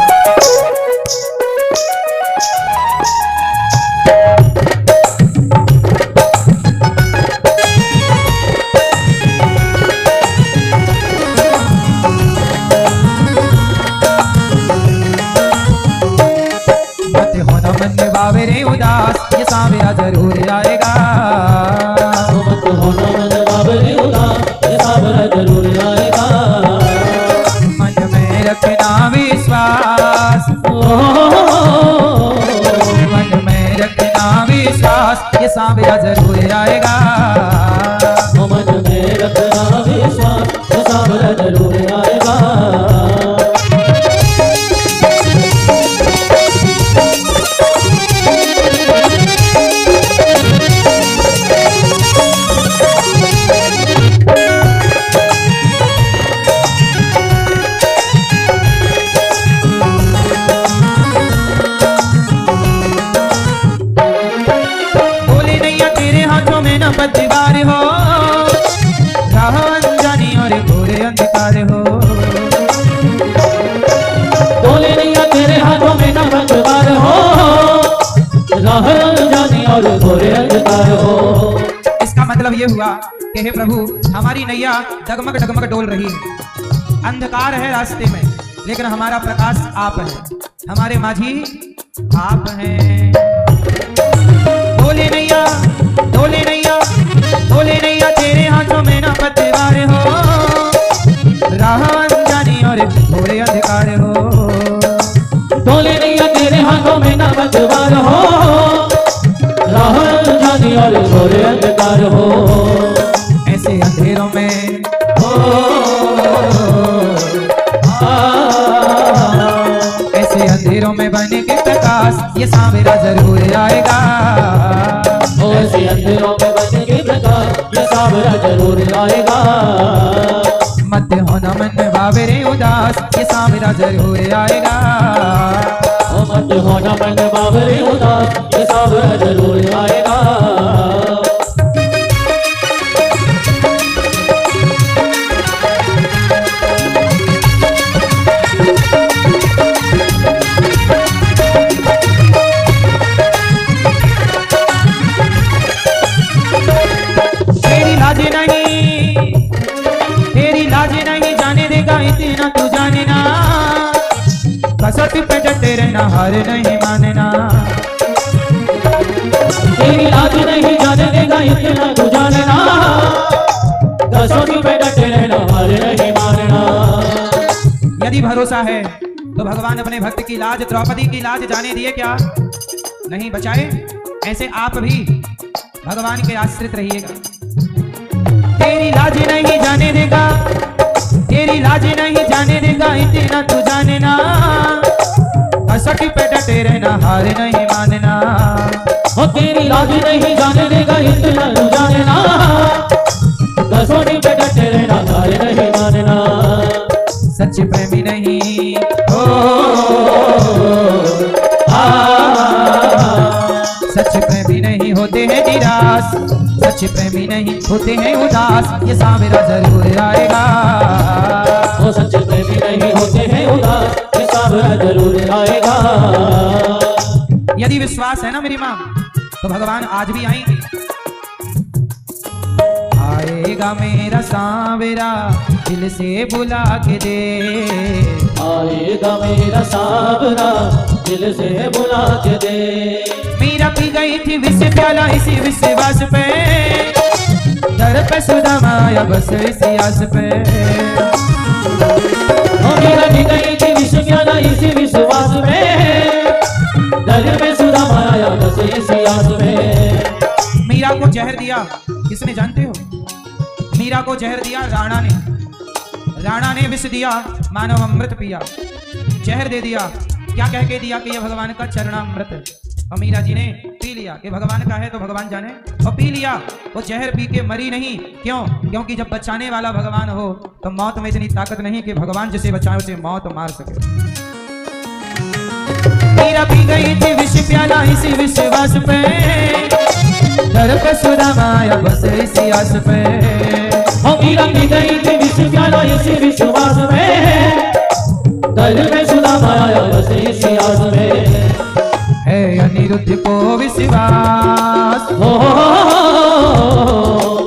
मत हो न मन बाबरे उदास, ये सांवरा जरूर आएगा। मत हो न मन बाबरे उदास, ये सांवरा जरूर आएगा। मन में रखना विश्वास, मन में रखना विश्वास, ये सांवरा जरूर आएगा। मन में रखना विश्वास, ये सांवरा जरूर आएगा। राह अनजानी और घोर अंधकार हो। इसका मतलब ये हुआ कि हे प्रभु हमारी नैया डगमग डगमग डोल रही है, अंधकार है रास्ते में, लेकिन हमारा प्रकाश आप है, हमारे माझी आप हैं। डोले नैया डोले नैया डोले नैया, तेरे हाथों में ना पतवार हो, राह अनजानी और घोर अंधकार हो। डोले नैया तेरे हाथों में ना पतवार हो, राह अनजानी और घोर अंधकार हो। ऐसे अंधेरों में ऐसे अंधेरों में बन के प्रकाश, ये सांवरा जरूर आएगा। ऐसे अंधेरों में बन के प्रकाश, ये सांवरा जरूर आएगा। मत होना मन बाबरे उदास, ये सांवरा जरूर आएगा। मत होना मन बाबरे उदास, ये सांवरा जरूर आएगा। तू जाने ना, कसौटी पे डटे रहना, हार नहीं मानना। तेरी लाज नहीं जाने देगा इतना तू जानना, कसौटी पे डटे रहना, हार नहीं मानना। यदि भरोसा है तो भगवान अपने भक्त की लाज, द्रौपदी की लाज जाने दिए क्या? नहीं बचाए। ऐसे आप भी भगवान के आश्रित रहिएगा। तेरी लाज नहीं जाने देगा, तेरी लाज नहीं जाने देगा इतना तू जाने ना, कसौटी पे डटे रहना, हार नहीं मानना। ओ तेरी लाज नहीं जाने देगा इतना तू जानना, कसौटी पे डटे रहना, हार नहीं मानना। सच्चे प्रेमी नहीं हो, सच्चे प्रेमी नहीं होते हैं निराश, सच्चे प्रेमी नहीं होते हैं उदास, ये सांवरा जरूर आएगा। वो सच्चे प्रेमी नहीं होते हैं उदास, ये सांवरा जरूर आएगा। यदि विश्वास है ना मेरी माँ, तो भगवान आज भी आएंगे। आएगा मेरा सांवरा दिल से बुला के दे, आएगा मेरा सांवरा दिल से बुला के दे। मीरा पी गई थी विष प्याला इसी विश्वास पे, दर पे सुदामा आया बस इसी आस पे। मीरा पी गई थी विष प्याला इसी विश्वास में, दर पे सुदामा आया बस इसी आस में। मीरा को जहर दिया किसने जानते हो? मीरा को जहर दिया राणा ने, राणा ने विष दिया, मानव अमृत पिया। जहर दे दिया, क्या कह के दिया कि यह भगवान का चरणामृत है, और मीरा जी ने पी लिया कि भगवान का है तो भगवान जाने, और पी लिया। वो जहर पी के मरी नहीं, क्यों? क्योंकि जब बचाने वाला भगवान हो तो मौत में इतनी ताकत नहीं कि भगवान जिसे बचाए उसे मौत मार सके। मीरा पी गई थी विष प्याला इसी विश्वास पे, दर पे सुदामा आया बस इसी आस पे। मीरा पी गई थी विष प्याला इसी विश्वास में, दर पे सुदामा आया बस इसी आस में। है अनिरुद्ध को विश्वास,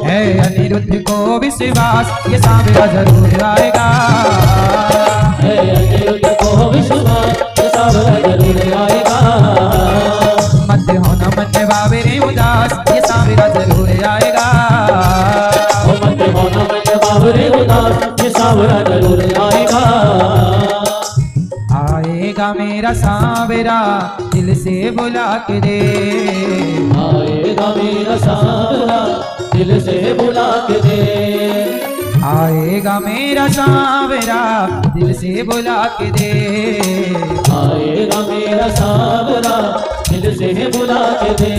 है अनिरुद्ध को विश्वास, ये सांवरा जरूर आएगा। है अनिरुद्ध को विश्वास, ये सांवरा जरूर आएगा। मत होना मन बाबरे उदास, ये सांवरा जरूर आएगा। मत होना मन बाबरे उदास, ये सांवरा जरूर आएगा। आएगा मेरा सांवरा दिल से बुला के दे, आएगा मेरा सांवरा दिल से बुला के दे। आएगा मेरा सांवरा दिल से बुला के दे, आएगा मेरा सांवरा दिल से बुला के दे।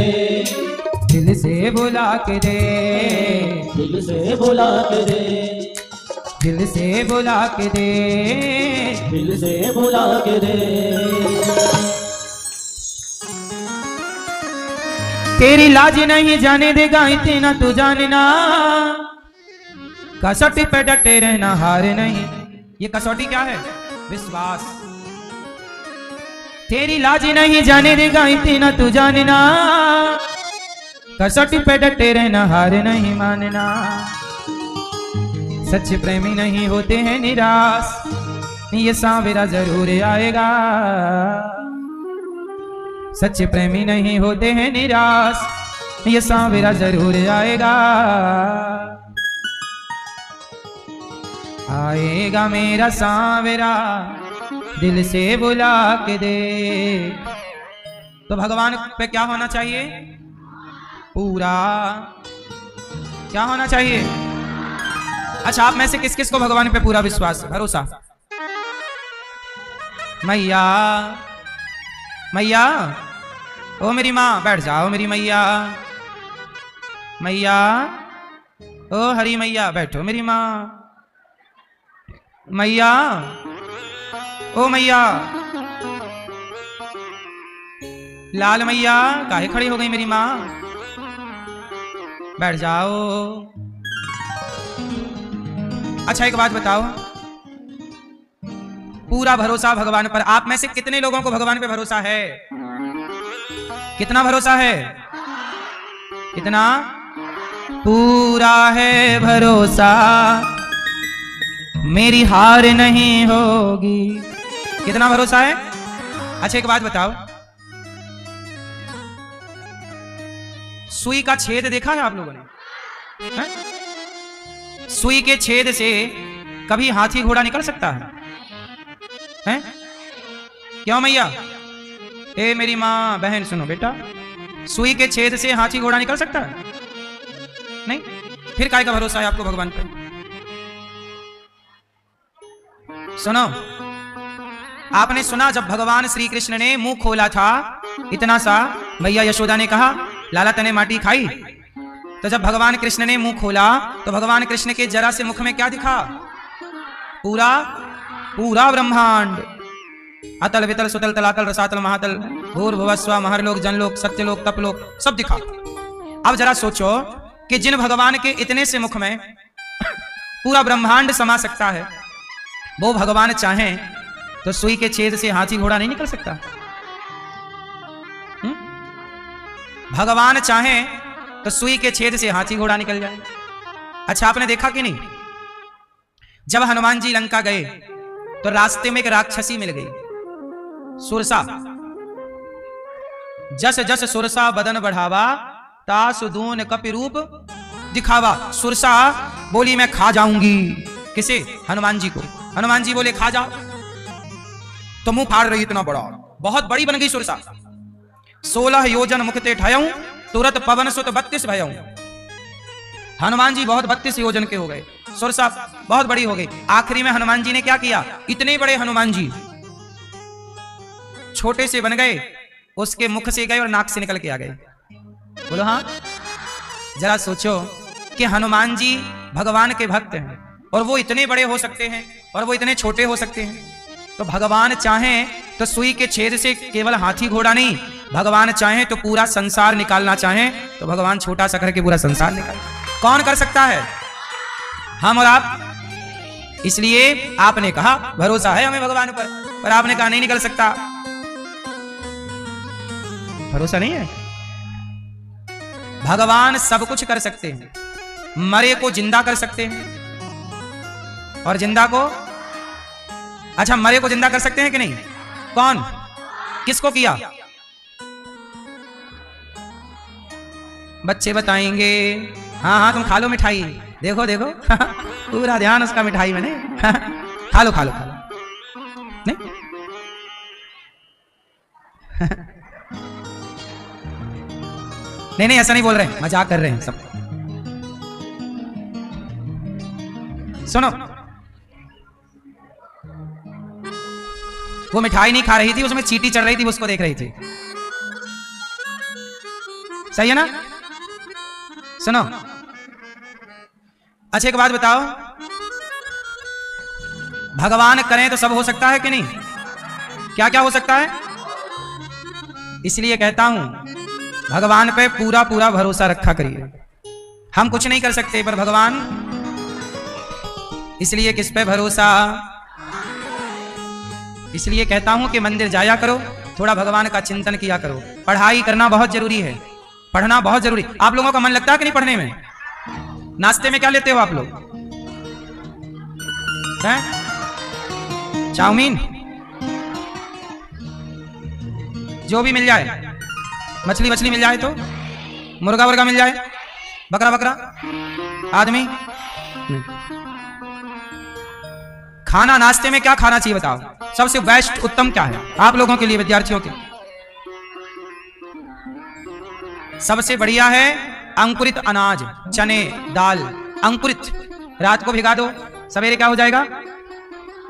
दिल से बुला के दे, दिल से बुला के दे, दिल से बुला के दे, दिल से बुला के दे। तेरी लाज नहीं जाने देगा इतना तू जानना, कसौटी पे डटे रहना, हार नहीं। ये कसौटी क्या है? विश्वास। तेरी लाज नहीं जाने देगा इतना तू जानना, कसौटी पे डटे रहना हार नहीं मानना। सच्चे प्रेमी नहीं होते हैं निराश, ये सांवरा जरूर आएगा। सच्चे प्रेमी नहीं होते हैं निराश, ये सांवरा जरूर आएगा। आएगा मेरा सांवरा दिल से बुला के दे। तो भगवान पे क्या होना चाहिए? पूरा क्या होना चाहिए? अच्छा, आप में से किस किस को भगवान पे पूरा विश्वास भरोसा? मैया मैया, ओ मेरी माँ बैठ जाओ मेरी मैया। मैया, ओ हरी मैया बैठो मेरी माँ। मैया, ओ मैया। लाल मैया काहे खड़ी हो गई मेरी माँ? बैठ जाओ। अच्छा एक बात बताओ, पूरा भरोसा भगवान पर, आप में से कितने लोगों को भगवान पे भरोसा है? कितना भरोसा है? कितना? पूरा है भरोसा, मेरी हार नहीं होगी। कितना भरोसा है? अच्छा एक बात बताओ, सुई का छेद देखा है आप लोगों ने? है? सुई के छेद से कभी हाथी घोड़ा निकल सकता है? हैं? क्यों मैया? ए मेरी माँ बहन सुनो बेटा, सुई के छेद से हाथी घोड़ा निकल सकता है? नहीं। फिर काय का भरोसा है आपको भगवान पे? सुनो, आपने सुना जब भगवान श्री कृष्ण ने मुंह खोला था इतना सा, भैया यशोदा ने कहा लाला तने माटी खाई। तो जब भगवान कृष्ण ने मुंह खोला तो भगवान कृष्ण के जरा से मुख में क्या दिखा? पूरा पूरा ब्रह्मांड, अतल वितल सुतल तलातल रसातल महातल भूर्भुवस्व महरलोक जनलोक सत्यलोक तपलोक सब दिखा। अब जरा सोचो कि जिन भगवान के इतने से मुख में पूरा ब्रह्मांड समा सकता है, वो भगवान चाहें तो सुई के छेद से हाथी घोड़ा नहीं निकल सकता? भगवान चाहें तो सुई के छेद से हाथी घोड़ा निकल जाए। अच्छा आपने देखा कि नहीं, जब हनुमान जी लंका गए तो रास्ते में एक राक्षसी मिल गई, सुरसा। जस जस सुरसा बदन बढ़ावा, तास दून कपि रूप दिखावा। सुरसा बोली मैं खा जाऊंगी। किसे? हनुमान जी को। हनुमान जी बोले खा जाओ। तो मुंह फाड़ रही इतना बड़ा, बहुत बड़ी बन गई सुरसा। 16 योजन मुखते ठायऊं, तुरत पवन सुत 32 भयऊं। हनुमान जी बहुत 32 योजन के हो गए, सुरसा बहुत बड़ी हो गई। आखिरी में हनुमान जी ने क्या किया? इतने बड़े हनुमान जी छोटे से बन गए, उसके मुख से गए और नाक से निकल के आ गए। बोलो हाँ। जरा सोचो कि हनुमान जी भगवान के भक्त हैं और वो इतने बड़े हो सकते हैं और वो इतने छोटे हो सकते हैं। तो भगवान चाहें तो सुई के छेद से केवल हाथी घोड़ा नहीं, भगवान चाहें तो पूरा संसार निकालना चाहें तो भगवान छोटा सा करके पूरा संसार निकाल। कौन कर सकता है? हम और आप। इसलिए आपने कहा भरोसा है हमें भगवान पर आपने कहा नहीं निकल सकता। भरोसा नहीं है? भगवान सब कुछ कर सकते हैं, मरे को जिंदा कर सकते हैं और जिंदा को, अच्छा मरे को जिंदा कर सकते हैं कि नहीं? कौन? किसको किया? बच्चे बताएंगे। हाँ हाँ तुम खा लो मिठाई, देखो देखो पूरा ध्यान उसका मिठाई में। नहीं खा लो खा लो खा लो। नहीं नहीं नहीं ऐसा नहीं बोल रहे हैं, मजाक कर रहे हैं सब। सुनो, वो मिठाई नहीं खा रही थी, उसमें चींटी चढ़ रही थी, उसको देख रही थी। सही है ना? सुनो, अच्छा एक बात बताओ, भगवान करें तो सब हो सकता है कि नहीं? क्या क्या हो सकता है? इसलिए कहता हूं भगवान पे पूरा पूरा भरोसा रखा करिए। हम कुछ नहीं कर सकते पर भगवान, इसलिए किस पे भरोसा? इसलिए कहता हूं कि मंदिर जाया करो, थोड़ा भगवान का चिंतन किया करो। पढ़ाई करना बहुत जरूरी है, पढ़ना बहुत जरूरी। आप लोगों का मन लगता है कि नहीं पढ़ने में? नाश्ते में क्या लेते हो आप लोग? हैं? चाउमीन, जो भी मिल जाए, मछली वछली मिल जाए तो, मुर्गा वर्गा मिल जाए, बकरा बकरा, आदमी। खाना नाश्ते में क्या खाना चाहिए बताओ? सबसे बेस्ट उत्तम क्या है आप लोगों के लिए, विद्यार्थियों के? सबसे बढ़िया है अंकुरित अनाज, चने, दाल। अंकुरित, रात को भिगा दो, सवेरे क्या हो जाएगा?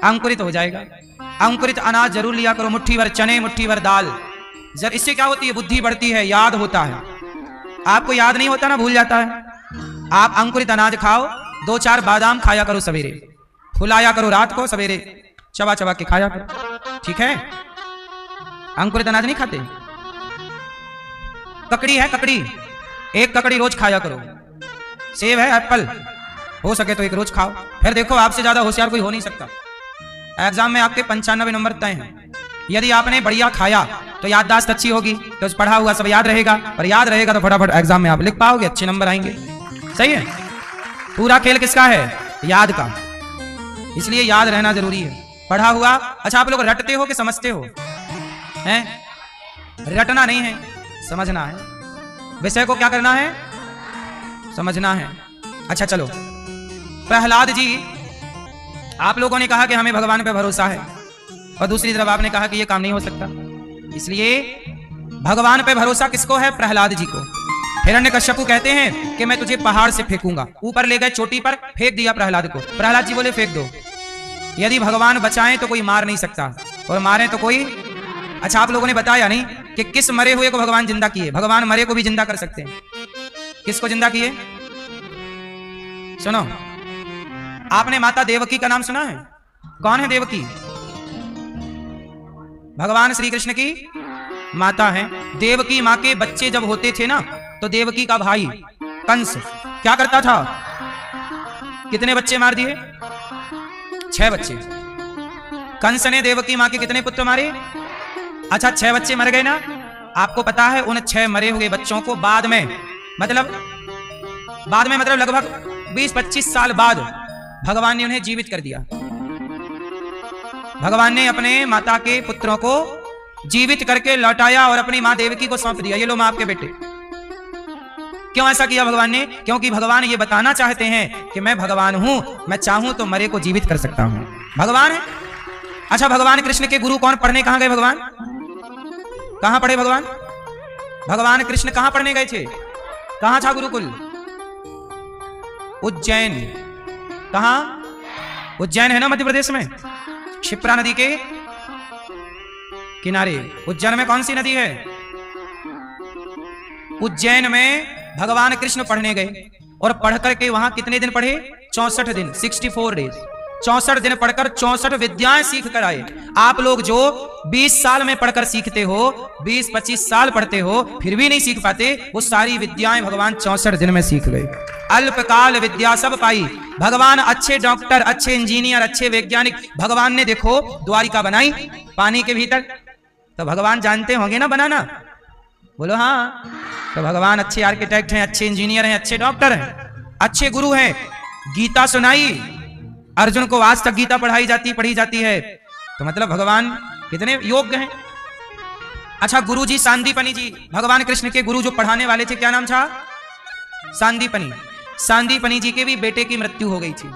अंकुरित हो जाएगा। अंकुरित अनाज जरूर लिया करो, मुट्ठी भर चने, मुट्ठी भर दाल। जब इससे क्या होती है? बुद्धि बढ़ती है, याद होता है। आपको याद नहीं होता ना, भूल जाता है। आप अंकुरित अनाज खाओ, 2-4 बादाम खाया करो सवेरे, फुलाया करो रात को, सवेरे चबा चबा के खाया करो, ठीक है? अंकुरित अनाज नहीं खाते? ककड़ी है, ककड़ी, 1 ककड़ी रोज खाया करो। सेब है, एप्पल, हो सके तो 1 रोज खाओ। फिर देखो, आपसे ज्यादा होशियार कोई हो नहीं सकता। एग्जाम में आपके 95 नंबर तय हैं। यदि आपने बढ़िया खाया तो याददाश्त अच्छी होगी, तो पढ़ा हुआ सब याद रहेगा, और याद रहेगा तो फटाफट एग्जाम में आप लिख पाओगे, अच्छे नंबर आएंगे। सही है? पूरा खेल किसका है? याद का। इसलिए याद रहना जरूरी है, पढ़ा हुआ। अच्छा, आप लोग रटते हो कि समझते हो? हैं? रटना नहीं है, समझना है। विषय को क्या करना है? समझना है। अच्छा चलो, प्रहलाद जी, आप लोगों ने कहा कि हमें भगवान पे भरोसा है, और दूसरी तरफ आपने कहा कि ये काम नहीं हो सकता। इसलिए भगवान पे भरोसा किसको है? प्रहलाद जी को। हिरण्यकश्यप कहते हैं कि मैं तुझे पहाड़ से फेंकूंगा। ऊपर ले गए, चोटी पर फेंक दिया प्रहलाद को। प्रहलाद जी बोले फेंक दो, यदि भगवान बचाएं तो कोई मार नहीं सकता, और मारे तो कोई। अच्छा, आप लोगों ने बताया नहीं कि किस मरे हुए को भगवान जिंदा किए? भगवान मरे को भी जिंदा कर सकते हैं। किसको जिंदा किए? सुनो, आपने माता देवकी का नाम सुना है? कौन है देवकी? भगवान श्री कृष्ण की माता है। देवकी माँ के बच्चे जब होते थे ना, तो देवकी का भाई कंस क्या करता था? कितने बच्चे मार दिए? 6 बच्चे। कंस ने देवकी माँ के कितने पुत्र मारे? अच्छा, 6 बच्चे मर गए ना। आपको पता है उन 6 मरे हुए बच्चों को बाद में मतलब लगभग 20-25 साल बाद भगवान ने उन्हें जीवित कर दिया। भगवान ने अपने माता के पुत्रों को जीवित करके लौटाया और अपनी मां देवकी को सौंप दिया, ये लो मां आपके बेटे। क्यों ऐसा किया भगवान ने? क्योंकि भगवान ये बताना चाहते हैं कि मैं भगवान हूं, मैं चाहूं तो मरे को जीवित कर सकता हूं। भगवान है। अच्छा, भगवान कृष्ण के गुरु कौन? पढ़ने कहां गए भगवान? कहां पढ़े भगवान? भगवान कृष्ण कहां पढ़ने गए थे? कहां था गुरुकुल? उज्जैन। कहां? उज्जैन है ना मध्य प्रदेश में, क्षिप्रा नदी के किनारे। उज्जैन में कौन सी नदी है? उज्जैन में भगवान कृष्ण पढ़ने गए, और पढ़ करके वहां कितने दिन पढ़े? 64 दिन, 64 डेज। 64 दिन पढ़कर 64 विद्याएं सीख कर आए। आप लोग जो 20 साल में पढ़कर सीखते हो, 20-25 साल पढ़ते हो, फिर भी नहीं सीख पाते, वो सारी विद्याएं भगवान 64 दिन में सीख गए। अल्पकाल विद्या सब पाई। भगवान अच्छे डॉक्टर, अच्छे इंजीनियर, अच्छे वैज्ञानिक, भगवान ने देखो द्वारिका बनाई पानी के भीतर, तो भगवान जानते होंगे ना बनाना? बोलो हाँ। तो भगवान अच्छे आर्किटेक्ट हैं, अच्छे इंजीनियर हैं, अच्छे डॉक्टर हैं, अच्छे गुरु हैं। गीता सुनाई, अर्जुन को आज तक गीता पढ़ी जाती है, तो मतलब भगवान कितने योग्य हैं। अच्छा, गुरु जी सांदीपनी जी, भगवान कृष्ण के गुरु जो पढ़ाने वाले थे, क्या नाम था? सांदीपनी। सांदीपनी जी के भी बेटे की मृत्यु हो गई थी,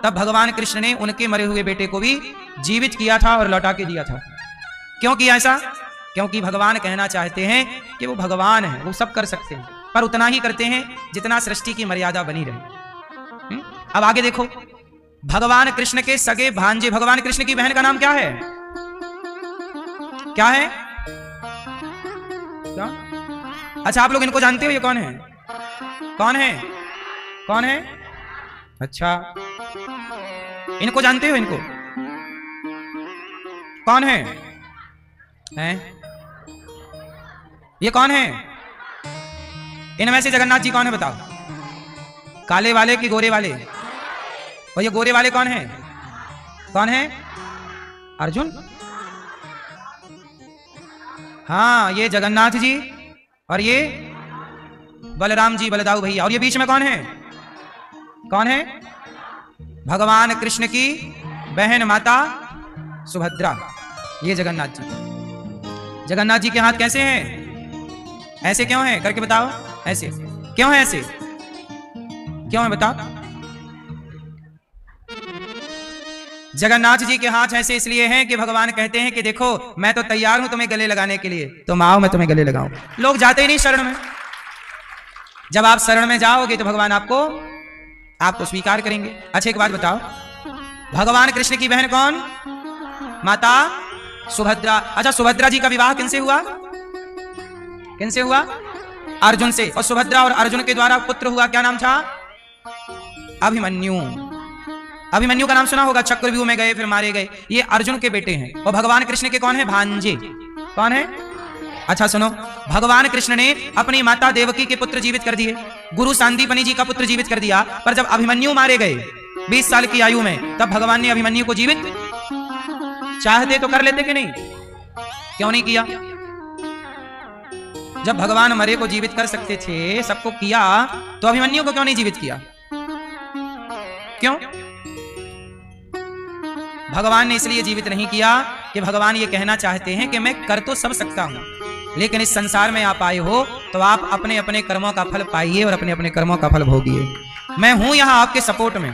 तब भगवान कृष्ण ने उनके मरे हुए बेटे को भी जीवित किया था और लौटा के दिया था। क्यों किया ऐसा? क्योंकि भगवान कहना चाहते हैं कि वो भगवान है, वो सब कर सकते हैं, पर उतना ही करते हैं जितना सृष्टि की मर्यादा बनी रहे। अब आगे देखो, भगवान कृष्ण के सगे भांजे, भगवान कृष्ण की बहन का नाम क्या है? क्या है? क्या? अच्छा, आप लोग इनको जानते हो? ये कौन है? कौन है? कौन है? अच्छा, इनको जानते हो? इनको कौन है? हैं? ये कौन है? इनमें से जगन्नाथ जी कौन है बताओ? काले वाले कि गोरे वाले? और ये गोरे वाले कौन है? कौन है? अर्जुन। हाँ, ये जगन्नाथ जी और ये बलराम जी, बलदाऊ भैया। और ये बीच में कौन है? कौन है? भगवान कृष्ण की बहन माता सुभद्रा। ये जगन्नाथ जी। जगन्नाथ जी के हाथ कैसे हैं? ऐसे क्यों हैं? करके बताओ। ऐसे क्यों है? ऐसे क्यों है? बताओ। जगन्नाथ जी के हाथ ऐसे इसलिए हैं कि भगवान कहते हैं कि देखो मैं तो तैयार हूं तुम्हें गले लगाने के लिए, तुम आओ मैं तुम्हें गले लगाऊं। लोग जाते ही नहीं शरण में। जब आप शरण में जाओगे तो भगवान आपको स्वीकार करेंगे। अच्छा एक बात बताओ, भगवान कृष्ण की बहन कौन? माता सुभद्रा। अच्छा, सुभद्रा जी का विवाह किनसे हुआ? किनसे हुआ? अर्जुन से। और सुभद्रा और अर्जुन के द्वारा पुत्र हुआ, क्या नाम था? अभिमन्यु। अभिमन्यु का नाम सुना होगा, चक्रव्यूह में गए फिर मारे गए। ये अर्जुन के बेटे हैं। और भगवान कृष्ण के कौन है? भांजे। कौन है? अच्छा सुनो, भगवान कृष्ण ने अपनी माता देवकी के पुत्र जीवित कर दिए, गुरु सांदीपनि जी का पुत्र जीवित कर दिया। पर जब अभिमन्यु मारे गए 20 साल की आयु में, तब भगवान ने अभिमन्यु को जीवित चाहते तो कर लेते कि नहीं? क्यों नहीं किया? जब भगवान मरे को जीवित कर सकते थे, सबको किया, तो अभिमन्यु को क्यों नहीं जीवित किया? क्यों? भगवान ने इसलिए जीवित नहीं किया कि भगवान ये कहना चाहते हैं कि मैं कर तो सब सकता हूं, लेकिन इस संसार में आप आए हो तो आप अपने अपने कर्मों का फल पाइए और अपने अपने कर्मों का फल भोगिए। मैं हूं यहां आपके सपोर्ट में।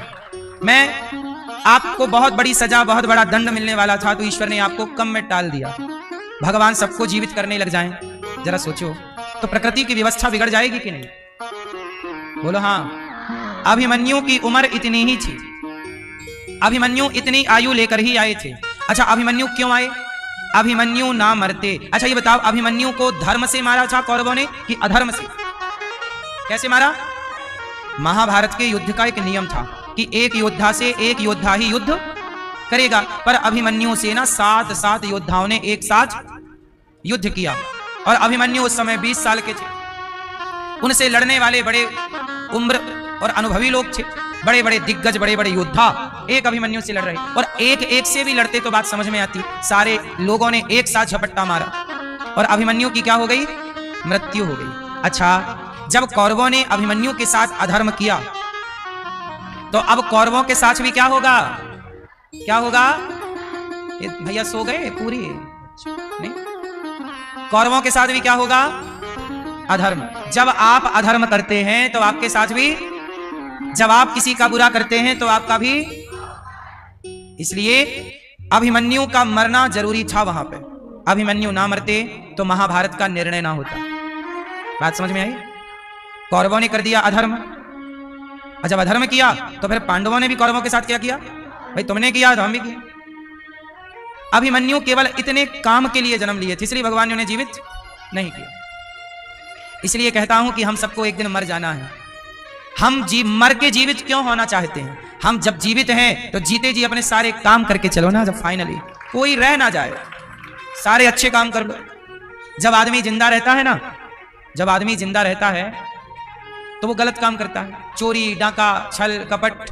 मैं आपको बहुत बड़ी सजा, बहुत बड़ा दंड मिलने वाला था, तो ईश्वर ने आपको कम में टाल दिया। भगवान सबको जीवित करने लग जाएं, जरा सोचो, तो प्रकृति की व्यवस्था बिगड़ जाएगी कि नहीं? बोलो हाँ। अभिमन्यु की उम्र इतनी ही थी, अभिमन्यु इतनी आयु लेकर ही आए थे। अच्छा, अभिमन्यु क्यों आए? अभिमन्यु ना मरते। अच्छा ये बताओ, अभिमन्यु को धर्म से मारा था कौरवों ने कि अधर्म से? कैसे मारा? महाभारत के युद्ध का एक नियम था कि एक योद्धा से एक योद्धा ही युद्ध करेगा, पर अभिमन्यु से ना 7 योद्धाओं ने एक साथ युद्ध किया। और अभिमन्यु उस समय 20 साल के थे। उनसे लड़ने वाले बड़े उम्र और अनुभवी लोग थे, बड़े बड़े दिग्गज, बड़े बड़े योद्धा एक अभिमन्यु से लड़ रहे। और एक एक से भी लड़ते तो बात समझ में आती। सारे लोगों ने एक साथ झपट्टा मारा और अभिमन्यु की क्या हो गई? मृत्यु हो गई। अच्छा, जब कौरवों ने अभिमन्यु के साथ अधर्म किया, तो अब कौरवों के साथ भी क्या होगा? क्या होगा? भैया सो गए पूरी? नहीं, कौरवों के साथ भी क्या होगा? अधर्म। जब आप अधर्म करते हैं तो आपके साथ भी, जब आप किसी का बुरा करते हैं तो आपका भी। इसलिए अभिमन्यु का मरना जरूरी था वहां पे। अभिमन्यु ना मरते तो महाभारत का निर्णय ना होता। बात समझ में आई? कौरवों ने कर दिया अधर्म, और जब अधर्म किया तो फिर पांडवों ने भी कौरवों के साथ क्या किया? भाई तुमने किया तो हम भी किया। अभिमन्यु केवल इतने काम के लिए जन्म लिए थे, इसलिए भगवान ने उन्हें जीवित नहीं किया। इसलिए कहता हूं कि हम सबको एक दिन मर जाना है। हम मर के जीवित क्यों होना चाहते हैं? हम जब जीवित हैं तो जीते जी अपने सारे काम करके चलो ना, जब फाइनली कोई रह ना जाए, सारे अच्छे काम कर लो। जब आदमी जिंदा रहता है ना, जब आदमी जिंदा रहता है तो वो गलत काम करता है। चोरी, डाका, छल, कपट,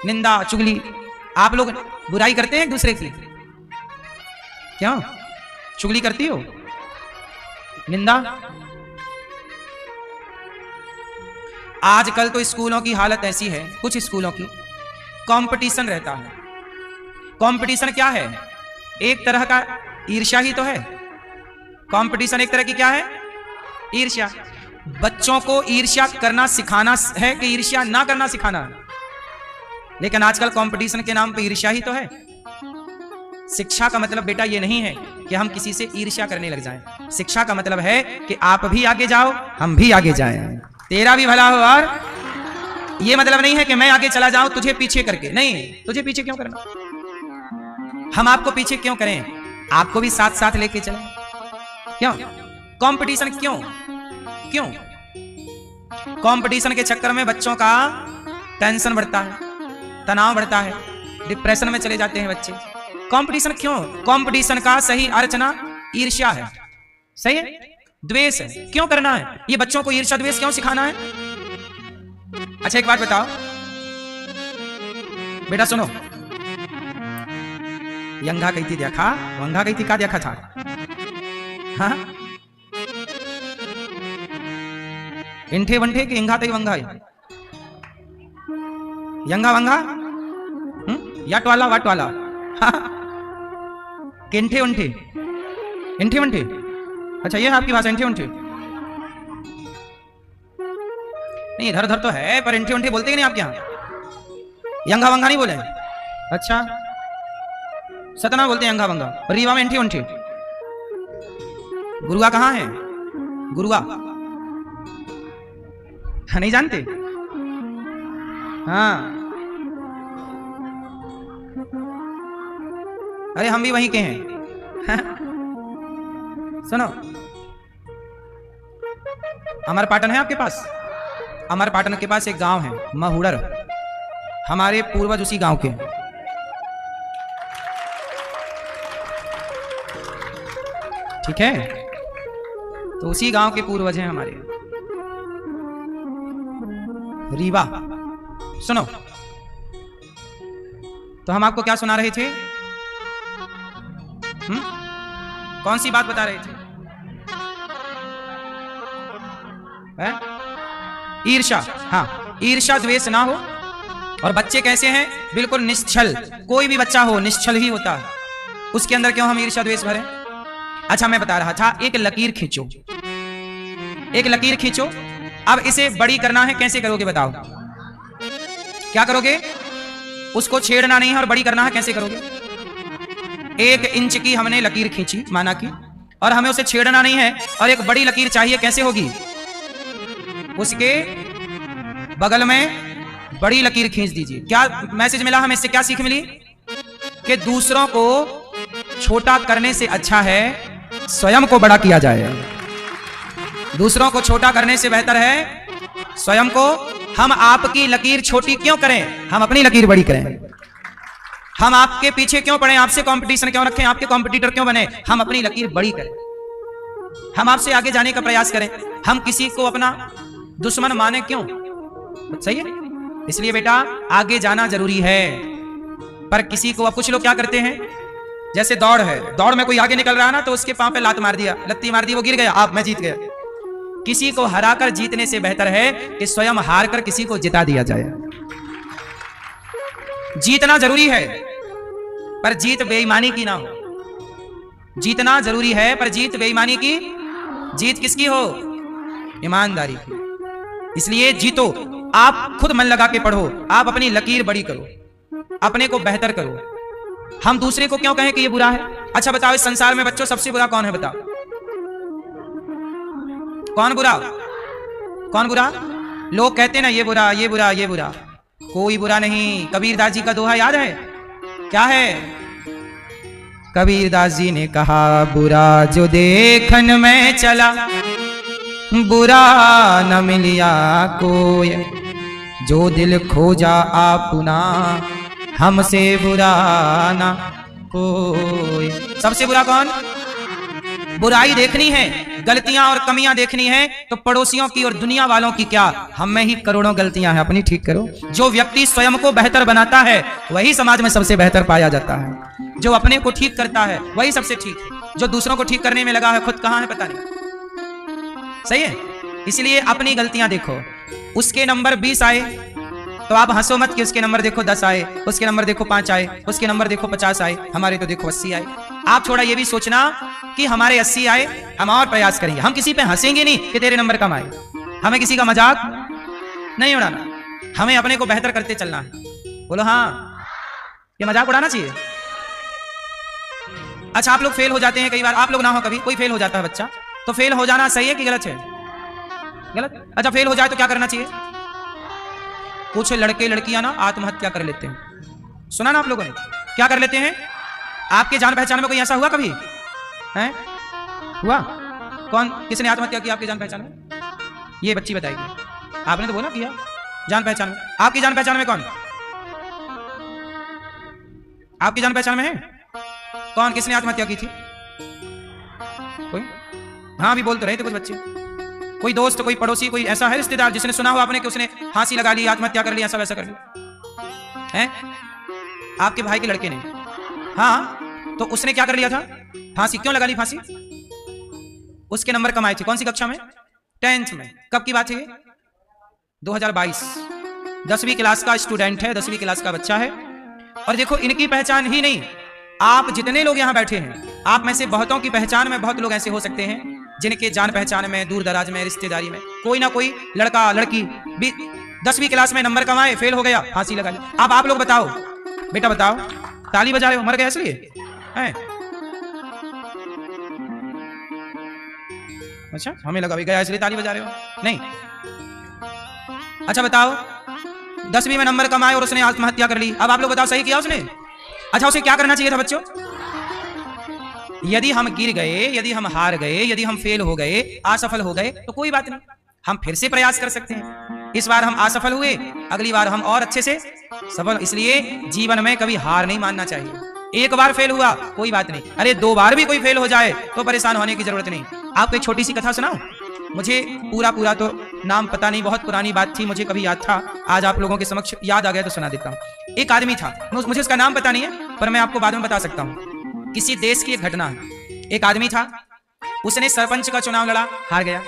निंदा, चुगली। आप लोग बुराई करते हैं एक दूसरे की? क्या चुगली करती हो? निंदा? आजकल तो स्कूलों की हालत ऐसी है, कुछ स्कूलों की कंपटीशन रहता है। कंपटीशन क्या है? एक तरह का ईर्ष्या ही तो है। कंपटीशन एक तरह की क्या है? ईर्ष्या। बच्चों को ईर्ष्या करना सिखाना है कि ईर्ष्या ना करना सिखाना है? लेकिन आजकल कंपटीशन के नाम पे ईर्ष्या ही तो है। शिक्षा का मतलब बेटा ये नहीं है कि हम किसी से ईर्ष्या करने लग जाएं। शिक्षा का मतलब है कि आप भी आगे जाओ, हम भी आगे जाएं, तेरा भी भला हो। और ये मतलब नहीं है कि मैं आगे चला जाऊं तुझे पीछे करके। नहीं, तुझे पीछे क्यों करना? हम आपको पीछे क्यों करें? आपको भी साथ साथ लेके चलें। क्यों कंपटीशन? क्यों क्यों कंपटीशन के चक्कर में बच्चों का टेंशन बढ़ता है, तनाव बढ़ता है, डिप्रेशन में चले जाते हैं बच्चे। कंपटीशन क्यों? कंपटीशन का सही अर्चना ईर्ष्या है। सही है? द्वेष है। क्यों करना है? ये बच्चों को ईर्ष्या द्वेष क्यों सिखाना है? अच्छा एक बात बताओ बेटा, सुनो। यंगा कही थी देखा, वंगा कही थी का देखा था? हाँ, इंठे वंठे कि इंघा तई वंघा यंगा वंगा यट वाला वट वाला कि इंठे वंठे इंठे वंठे। अच्छा ये है आपकी भाषा इंठे वंठे। नहीं इधर उधर तो है पर इंठे वंठे बोलते कि नहीं आपके यहाँ? यंगा वंगा नहीं बोले? अच्छा सतना बोलते हैं यंगा वंगा, पर रीवा में इंठे वंठे। गुरुआ कहाँ है? गुरुआ नहीं जानते? हाँ अरे हम भी वहीं के हैं। सुनो अमरपाटन है आपके पास? अमरपाटन के पास एक गांव है महुड़र, हमारे पूर्वज उसी गांव के। ठीक है तो उसी गांव के पूर्वज हैं हमारे। रीवा सुनो तो हम आपको क्या सुना रहे थे? कौन सी बात बता रहे थे? ईर्ष्या। हाँ ईर्ष्या द्वेष ना हो। और बच्चे कैसे हैं? बिल्कुल निश्चल। कोई भी बच्चा हो निश्चल ही होता है, उसके अंदर क्यों हम ईर्ष्या द्वेष भरें? अच्छा मैं बता रहा था, एक लकीर खींचो, एक लकीर खींचो। अब इसे बड़ी करना है, कैसे करोगे बताओ? क्या करोगे? उसको छेड़ना नहीं है और बड़ी करना है, कैसे करोगे? 1 इंच की हमने लकीर खींची माना की, और हमें उसे छेड़ना नहीं है और एक बड़ी लकीर चाहिए, कैसे होगी? उसके बगल में बड़ी लकीर खींच दीजिए। क्या मैसेज मिला हमें इससे? क्या सीख मिली? कि दूसरों को छोटा करने से अच्छा है स्वयं को बड़ा किया जाए। दूसरों को छोटा करने से बेहतर है स्वयं को। हम आपकी लकीर छोटी क्यों करें? हम अपनी लकीर बड़ी करें। हम आपके पीछे क्यों पड़े? आपसे कंपटीशन क्यों रखें? आपके कॉम्पिटिटर क्यों बने? हम अपनी लकीर बड़ी करें, हम आपसे आगे जाने का प्रयास करें। हम किसी को अपना दुश्मन माने क्यों? सही है। इसलिए बेटा आगे जाना जरूरी है। पर किसी को, अब कुछ लोग क्या करते हैं, जैसे दौड़ है, दौड़ में कोई आगे निकल रहा है ना तो उसके पांव पे लात मार दिया, लत्ती मार दी, वो गिर गया, आप मैं जीत गया। किसी को हराकर जीतने से बेहतर है कि स्वयं हार कर किसी को जिता दिया जाए। जीतना जरूरी है पर जीत बेईमानी की ना हो। जीतना जरूरी है पर जीत बेईमानी की। जीत किसकी हो? ईमानदारी की। इसलिए जीतो। आप खुद मन लगा के पढ़ो, आप अपनी लकीर बड़ी करो, अपने को बेहतर करो। हम दूसरे को क्यों कहें कि ये बुरा है? अच्छा बताओ, इस संसार में बच्चों सबसे बुरा कौन है? बताओ कौन बुरा? कौन बुरा? लोग कहते ना ये बुरा, ये बुरा, ये बुरा। कोई बुरा नहीं। कबीरदास जी का दोहा याद है? क्या है? कबीरदास जी ने कहा, बुरा जो देखन में चला बुरा न मिलिया कोई, जो दिल खोजा आपुना हमसे बुरा ना कोई। सबसे बुरा कौन? बुराई देखनी है, गलतियां और कमियां देखनी है तो पड़ोसियों की और दुनिया वालों की क्या, हम में ही करोड़ों गलतियां हैं, अपनी ठीक करो। जो व्यक्ति स्वयं को बेहतर बनाता है वही समाज में सबसे बेहतर पाया जाता है। जो अपने को ठीक करता है वही सबसे ठीक है। जो दूसरों को ठीक करने में लगा है खुद कहां है पता नहीं। सही है। इसलिए अपनी गलतियां देखो। उसके नंबर 20 आए तो आप हंसो मत कि उसके नंबर देखो 10 आए, उसके नंबर देखो 5 आए, उसके नंबर देखो 50 आए, हमारे तो देखो 80 आए। आप थोड़ा ये भी सोचना कि हमारे 80 आए, हम और प्रयास करेंगे। हम किसी पे हंसेंगे नहीं कि तेरे नंबर कम आए। हमें किसी का मजाक नहीं उड़ाना, हमें अपने को बेहतर करते चलना है। बोलो हाँ, ये मजाक उड़ाना चाहिए। अच्छा आप लोग फेल हो जाते हैं कई बार, आप लोग ना हो कभी, कोई फेल हो जाता है बच्चा, तो फेल हो जाना सही है कि गलत है? गलत। अच्छा फेल हो जाए तो क्या करना चाहिए? कुछ लड़के लड़कियां ना आत्महत्या कर लेते हैं। सुना ना आप लोगों ने? क्या कर लेते हैं? आपके जान पहचान में कोई ऐसा हुआ कभी? हैं? हुआ? कौन, किसने आत्महत्या की आपकी जान पहचान में? ये बच्ची बताएगी। आपने तो बोला किया जान पहचान में। आपकी जान पहचान में कौन? आपकी जान पहचान में है कौन? किसने आत्महत्या की थी? कोई? हाँ अभी बोल तो रहे थे कुछ बच्चे। कोई दोस्त, कोई पड़ोसी, कोई ऐसा है रिश्तेदार जिसने सुना हो आपने कि उसने फांसी लगा ली, आत्महत्या कर ली, ऐसा वैसा कर लिया? हैं? आपके भाई के लड़के ने? हाँ तो उसने क्या कर लिया था? फांसी। क्यों लगा ली फांसी? उसके नंबर कम आए थे। कौन सी कक्षा में? 10th में। कब की बात है? 2022। 10वीं क्लास का स्टूडेंट है, 10वीं क्लास का बच्चा है। और देखो, इनकी पहचान ही नहीं, आप जितने लोग यहाँ बैठे हैं, आप में से बहुतों की पहचान में बहुत लोग ऐसे हो सकते हैं जिनके जान पहचान में, दूर दराज में, रिश्तेदारी में कोई ना कोई लड़का लड़की भी 10वीं क्लास में नंबर कमाए, फेल हो गया, फांसी लगा ली। अब आप लोग बताओ बेटा, बताओ, ताली बजा रहे हो, मर गया इसलिए हैं? अच्छा, हमें लगा भी गया इसलिए ताली बजा रहे हो, नहीं। अच्छा बताओ, 10वीं में नंबर कमाए और उसने आत्महत्या कर ली। अब आप लोग बताओ, सही किया उसने? अच्छा, उसे क्या करना चाहिए था बच्चों? यदि हम गिर गए, यदि हम हार गए, यदि हम फेल हो गए, असफल हो गए, तो कोई बात नहीं, हम फिर से प्रयास कर सकते हैं। इस बार हम असफल हुए, अगली बार हम और अच्छे से सफल। इसलिए जीवन में कभी हार नहीं मानना चाहिए। एक बार फेल हुआ, कोई बात नहीं, अरे 2 बार भी कोई फेल हो जाए तो परेशान होने की जरूरत नहीं। आपको एक छोटी सी कथा सुनाऊं? मुझे पूरा तो नाम पता नहीं, बहुत पुरानी बात थी, मुझे कभी याद था, आज आप लोगों के समक्ष याद आ गया तो सुना देता हूँ। एक आदमी था, मुझे उसका नाम पता नहीं है, पर मैं आपको बाद में बता सकता हूँ। किसी देश की एक घटना है। एक आदमी था, उसने सरपंच का चुनाव लड़ा, हार गया।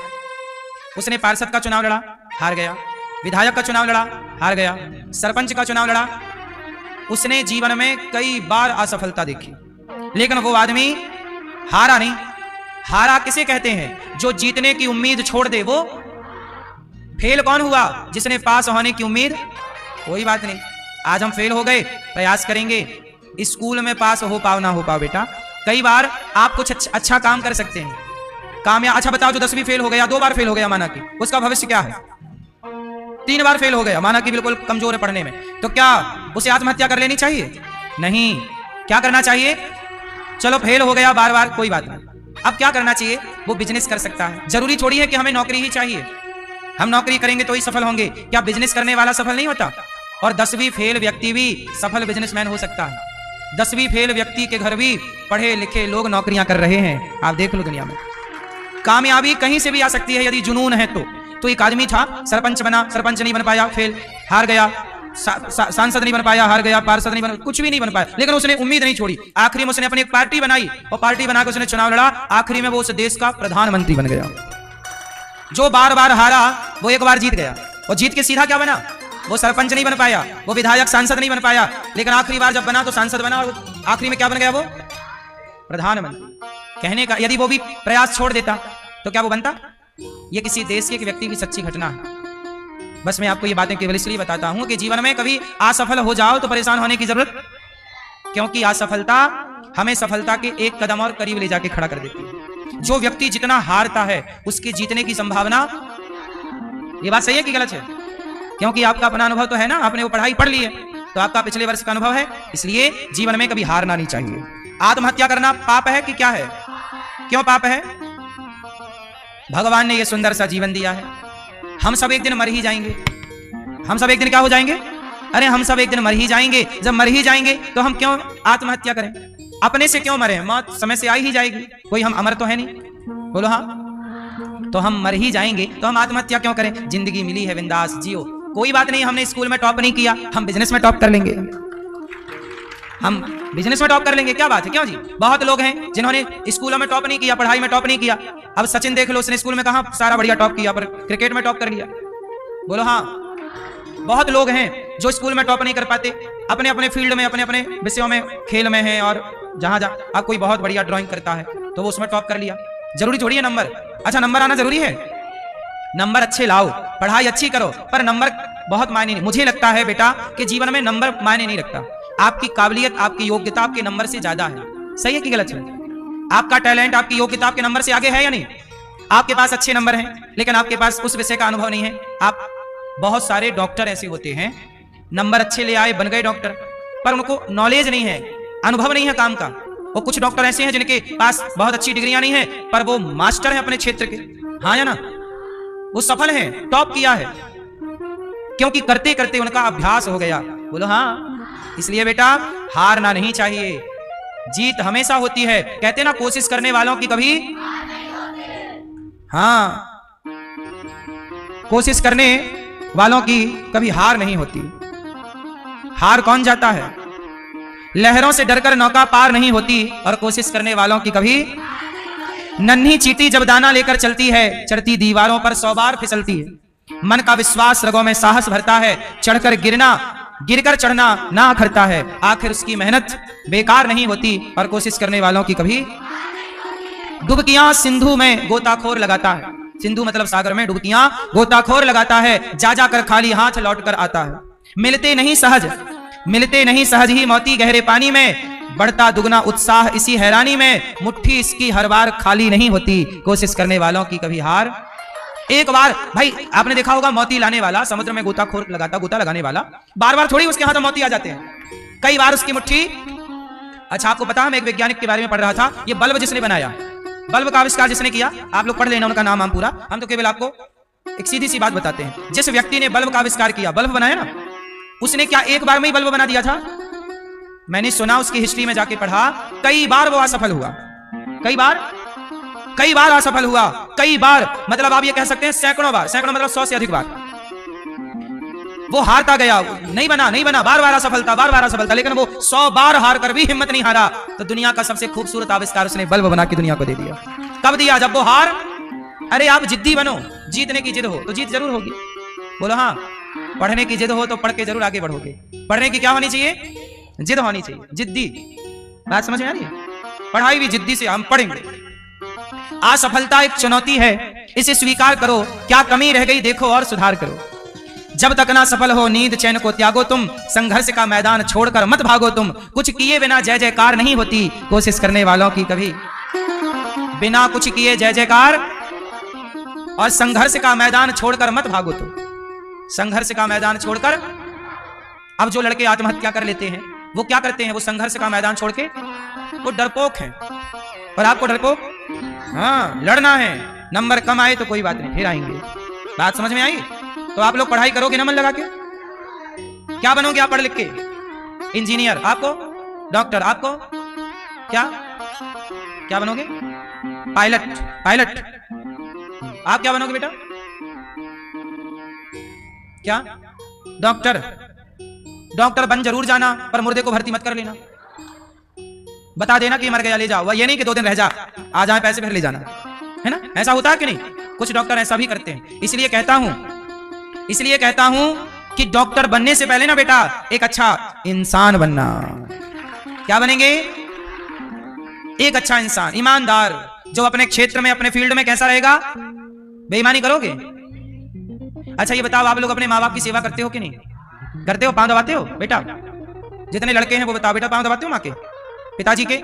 उसने पार्षद का चुनाव लड़ा, हार गया। विधायक का चुनाव लड़ा, हार गया। सरपंच का चुनाव लड़ा, उसने जीवन में कई बार असफलता देखी, लेकिन वो आदमी हारा नहीं। हारा किसे कहते हैं? जो जीतने की उम्मीद छोड़ दे वो। फेल कौन हुआ? जिसने पास होने की उम्मीद। कोई बात नहीं, आज हम फेल हो गए, प्रयास करेंगे, स्कूल में पास हो पाओ ना हो पाओ बेटा, कई बार आप कुछ अच्छा काम कर सकते हैं, कामयाब। अच्छा बताओ, जो 10वीं फेल हो गया, 2 बार फेल हो गया माना कि, उसका भविष्य क्या है? 3 बार फेल हो गया माना कि, बिल्कुल कमजोर है पढ़ने में, तो क्या उसे आत्महत्या कर लेनी चाहिए? नहीं। क्या करना चाहिए? चलो फेल हो गया बार बार, कोई बात नहीं, अब क्या करना चाहिए? वो बिजनेस कर सकता है। जरूरी थोड़ी है कि हमें नौकरी ही चाहिए, हम नौकरी करेंगे तो ही सफल होंगे। क्या बिजनेस करने वाला सफल नहीं होता? और 10वीं फेल व्यक्ति भी सफल बिजनेसमैन हो सकता है। 10वीं फेल व्यक्ति के घर भी पढ़े लिखे लोग नौकरियां कर रहे हैं। आप देख लो दुनिया में कामयाबी कहीं से भी आ सकती है यदि जुनून है तो एक आदमी था, सरपंच बना, सरपंच नहीं बन पाया, फेल, हार गया। सांसद नहीं बन पाया, हार गया। पार्षद नहीं बन, कुछ भी नहीं बन पाया, लेकिन उसने उम्मीद नहीं छोड़ी। आखिरी में उसने अपनी एक पार्टी बनाई और पार्टी बनाकर उसने चुनाव लड़ा। आखिरी में वो उस देश का प्रधानमंत्री बन गया। जो बार बार हारा वो एक बार जीत गया, और जीत के सीधा क्या बना? वो सरपंच नहीं बन पाया, वो विधायक सांसद नहीं बन पाया, लेकिन आखिरी बार जब बना तो सांसद बना, और आखिरी में क्या बन गया? वो प्रधानमंत्री। कहने का, यदि वो भी प्रयास छोड़ देता तो क्या वो बनता? ये किसी देश के व्यक्ति की सच्ची घटना है। बस मैं आपको ये बातें केवल इसलिए बताता हूं कि जीवन में कभी असफल हो जाओ तो परेशान होने की जरूरत, क्योंकि असफलता हमें सफलता के एक कदम और करीब ले जाके खड़ा कर देती है। जो व्यक्ति जितना हारता है उसके जीतने की संभावना, ये बात सही है कि गलत है? क्योंकि आपका अपना अनुभव तो है ना, आपने वो पढ़ाई पढ़ ली है, तो आपका पिछले वर्ष का अनुभव है। इसलिए जीवन में कभी हारना नहीं चाहिए। आत्महत्या करना पाप है कि क्या है? क्यों पाप है? भगवान ने ये सुंदर सा जीवन दिया है। हम सब एक दिन मर ही जाएंगे। हम सब एक दिन क्या हो जाएंगे? अरे हम सब एक दिन मर ही जाएंगे। जब मर ही जाएंगे तो हम क्यों आत्महत्या करें? अपने से क्यों मरे? मौत समय से आई ही जाएगी। कोई हम अमर तो है नहीं, बोलो हाँ। तो हम मर ही जाएंगे तो हम आत्महत्या क्यों करें? जिंदगी मिली है, बिंदास जियो। कोई बात नहीं, हमने स्कूल में टॉप नहीं किया, हम बिजनेस में टॉप कर लेंगे। हम बिजनेस में टॉप कर लेंगे, क्या बात है? क्यों जी? बहुत लोग हैं जिन्होंने स्कूलों में टॉप नहीं किया, पढ़ाई में टॉप नहीं किया। अब सचिन देख लो, उसने स्कूल में कहा सारा बढ़िया टॉप किया, पर क्रिकेट में टॉप कर लिया, बोलो हाँ। बहुत लोग हैं जो स्कूल में टॉप नहीं कर पाते, अपने अपने फील्ड में, अपने अपने विषयों में, खेल में है, और जहां अब कोई बहुत बढ़िया ड्राइंग करता है तो वो उसमें टॉप कर लिया। जरूरी थोड़ी है नंबर। अच्छा, नंबर आना जरूरी है, नंबर अच्छे लाओ, पढ़ाई अच्छी करो, पर नंबर बहुत मायने नहीं। मुझे लगता है बेटा कि जीवन में नंबर मायने नहीं रखता। आपकी काबिलियत, आपकी योग्यता आपके नंबर से ज्यादा है। सही है कि गलत है? आपका टैलेंट आपकी योग्यता आपके नंबर से आगे है या नहीं? आपके पास अच्छे नंबर हैं, लेकिन आपके पास उस विषय का अनुभव नहीं है। आप, बहुत सारे डॉक्टर ऐसे होते हैं, नंबर अच्छे ले आए, बन गए डॉक्टर, पर उनको नॉलेज नहीं है, अनुभव नहीं है काम का। वो कुछ डॉक्टर ऐसे हैं जिनके पास बहुत अच्छी डिग्रियां नहीं है, पर वो मास्टर है अपने क्षेत्र के, हाँ या ना? वो सफल है, टॉप किया है, क्योंकि करते करते उनका अभ्यास हो गया, बोलो हाँ। इसलिए बेटा हारना नहीं चाहिए, जीत हमेशा होती है। कहते ना, कोशिश करने वालों की कभी, हाँ, कोशिश करने वालों की कभी हार नहीं होती। हार कौन जाता है? लहरों से डरकर नौका पार नहीं होती, और कोशिश करने वालों की कभी नन्ही चींटी जब दाना लेकर चलती है, चढ़ती दीवारों पर 100 बार फिसलती है। मन का विश्वास रगों में साहस भरता है, चढ़कर गिरकर चढ़ना ना अखरता है। आखिर उसकी मेहनत बेकार नहीं होती और कोशिश करने वालों की कभी। डुबकियां सिंधु में गोताखोर लगाता है, सिंधु मतलब सागर में, डुबकियां गोताखोर लगाता है, जा जाकर खाली हाथ लौट कर आता है। मिलते नहीं सहज ही मोती गहरे पानी में, बढ़ता दुगना उत्साह इसी हैरानी में। मुट्ठी इसकी हर बार खाली नहीं होती, कोशिश करने वालों की कभी हार। एक बार भाई आपने देखा होगा, मोती लाने वाला समुद्र में गोता लगाने वाला बार बार थोड़ी उसके हाथ में मोती आ जाते हैं, कई बार उसकी मुट्ठी। अच्छा आपको पता है, मैं एक वैज्ञानिक के बारे में पढ़ रहा था, ये बल्ब जिसने बनाया, बल्ब का आविष्कार जिसने किया, आप लोग पढ़ लेना उनका नाम पूरा, हम तो केवल आपको एक सीधी सी बात बताते हैं। जिस व्यक्ति ने बल्ब का आविष्कार किया, बल्ब बनाया ना, उसने क्या एक बार में ही बल्ब बना दिया था? मैंने सुना, उसकी हिस्ट्री में जाके पढ़ा, कई बार वो असफल हुआ, कई बार असफल हुआ, कई बार मतलब आप ये कह सकते हैं सैकड़ों बार, सैकड़ों मतलब 100 से अधिक बार वो हारता गया, नहीं बना, बार बार असफलता, लेकिन वो 100 बार हार कर भी हिम्मत नहीं हारा। तो दुनिया का सबसे खूबसूरत आविष्कार उसने बल्ब बना के दुनिया को दे दिया। कब दिया? जब वो हार। अरे आप जिद्दी बनो, जीतने की जिद हो तो जीत जरूर होगी। बोलो हाँ, पढ़ने की जिद हो तो पढ़ के जरूर आगे बढ़ोगे। पढ़ने की क्या होनी चाहिए? जिद होनी चाहिए, जिद्दी। बात समझ में आ रही है? पढ़ाई भी जिद्दी से हम पढ़ेंगे। असफलता एक चुनौती है, इसे स्वीकार करो, क्या कमी रह गई देखो और सुधार करो। जब तक ना सफल हो नींद चैन को त्यागो तुम, संघर्ष का मैदान छोड़कर मत भागो तुम। कुछ किए बिना जय जयकार नहीं होती, कोशिश करने वालों की कभी। बिना कुछ किए जय जयकार, और संघर्ष का मैदान छोड़कर मत भागो तुम। संघर्ष का मैदान छोड़कर, अब जो लड़के आत्महत्या कर लेते हैं वो क्या करते हैं? वो संघर्ष का मैदान छोड़ के, वो डरपोक हैं। और आपको डरपोक, हाँ लड़ना है, नंबर कम आए तो कोई बात नहीं, फिर आएंगे। बात समझ में आई? तो आप लोग पढ़ाई करोगे ना मन लगा के, क्या बनोगे आप पढ़ लिख के? इंजीनियर, आपको डॉक्टर, आपको क्या बनोगे? पायलट। आप क्या बनोगे बेटा? क्या? डॉक्टर बन जरूर जाना, पर मुर्दे को भर्ती मत कर लेना। बता देना कि मर गया, ले जाओ। ये नहीं कि 2 दिन रह जा, आ जाए पैसे फिर ले जाना, है ना? ऐसा होता है कि नहीं? कुछ डॉक्टर ऐसा भी करते हैं। इसलिए कहता हूं कि डॉक्टर बनने से पहले ना बेटा एक अच्छा इंसान बनना। क्या बनेंगे? एक अच्छा इंसान, ईमानदार, जो अपने क्षेत्र में, अपने फील्ड में कैसा रहेगा? बेईमानी करोगे? अच्छा ये बताओ, आप लोग अपने माँ बाप की सेवा करते हो कि नहीं करते हो? पांव दबाते हो बेटा? जितने लड़के हैं वो बताओ बेटा, पांव दबाते हो माँ के, पिताजी के?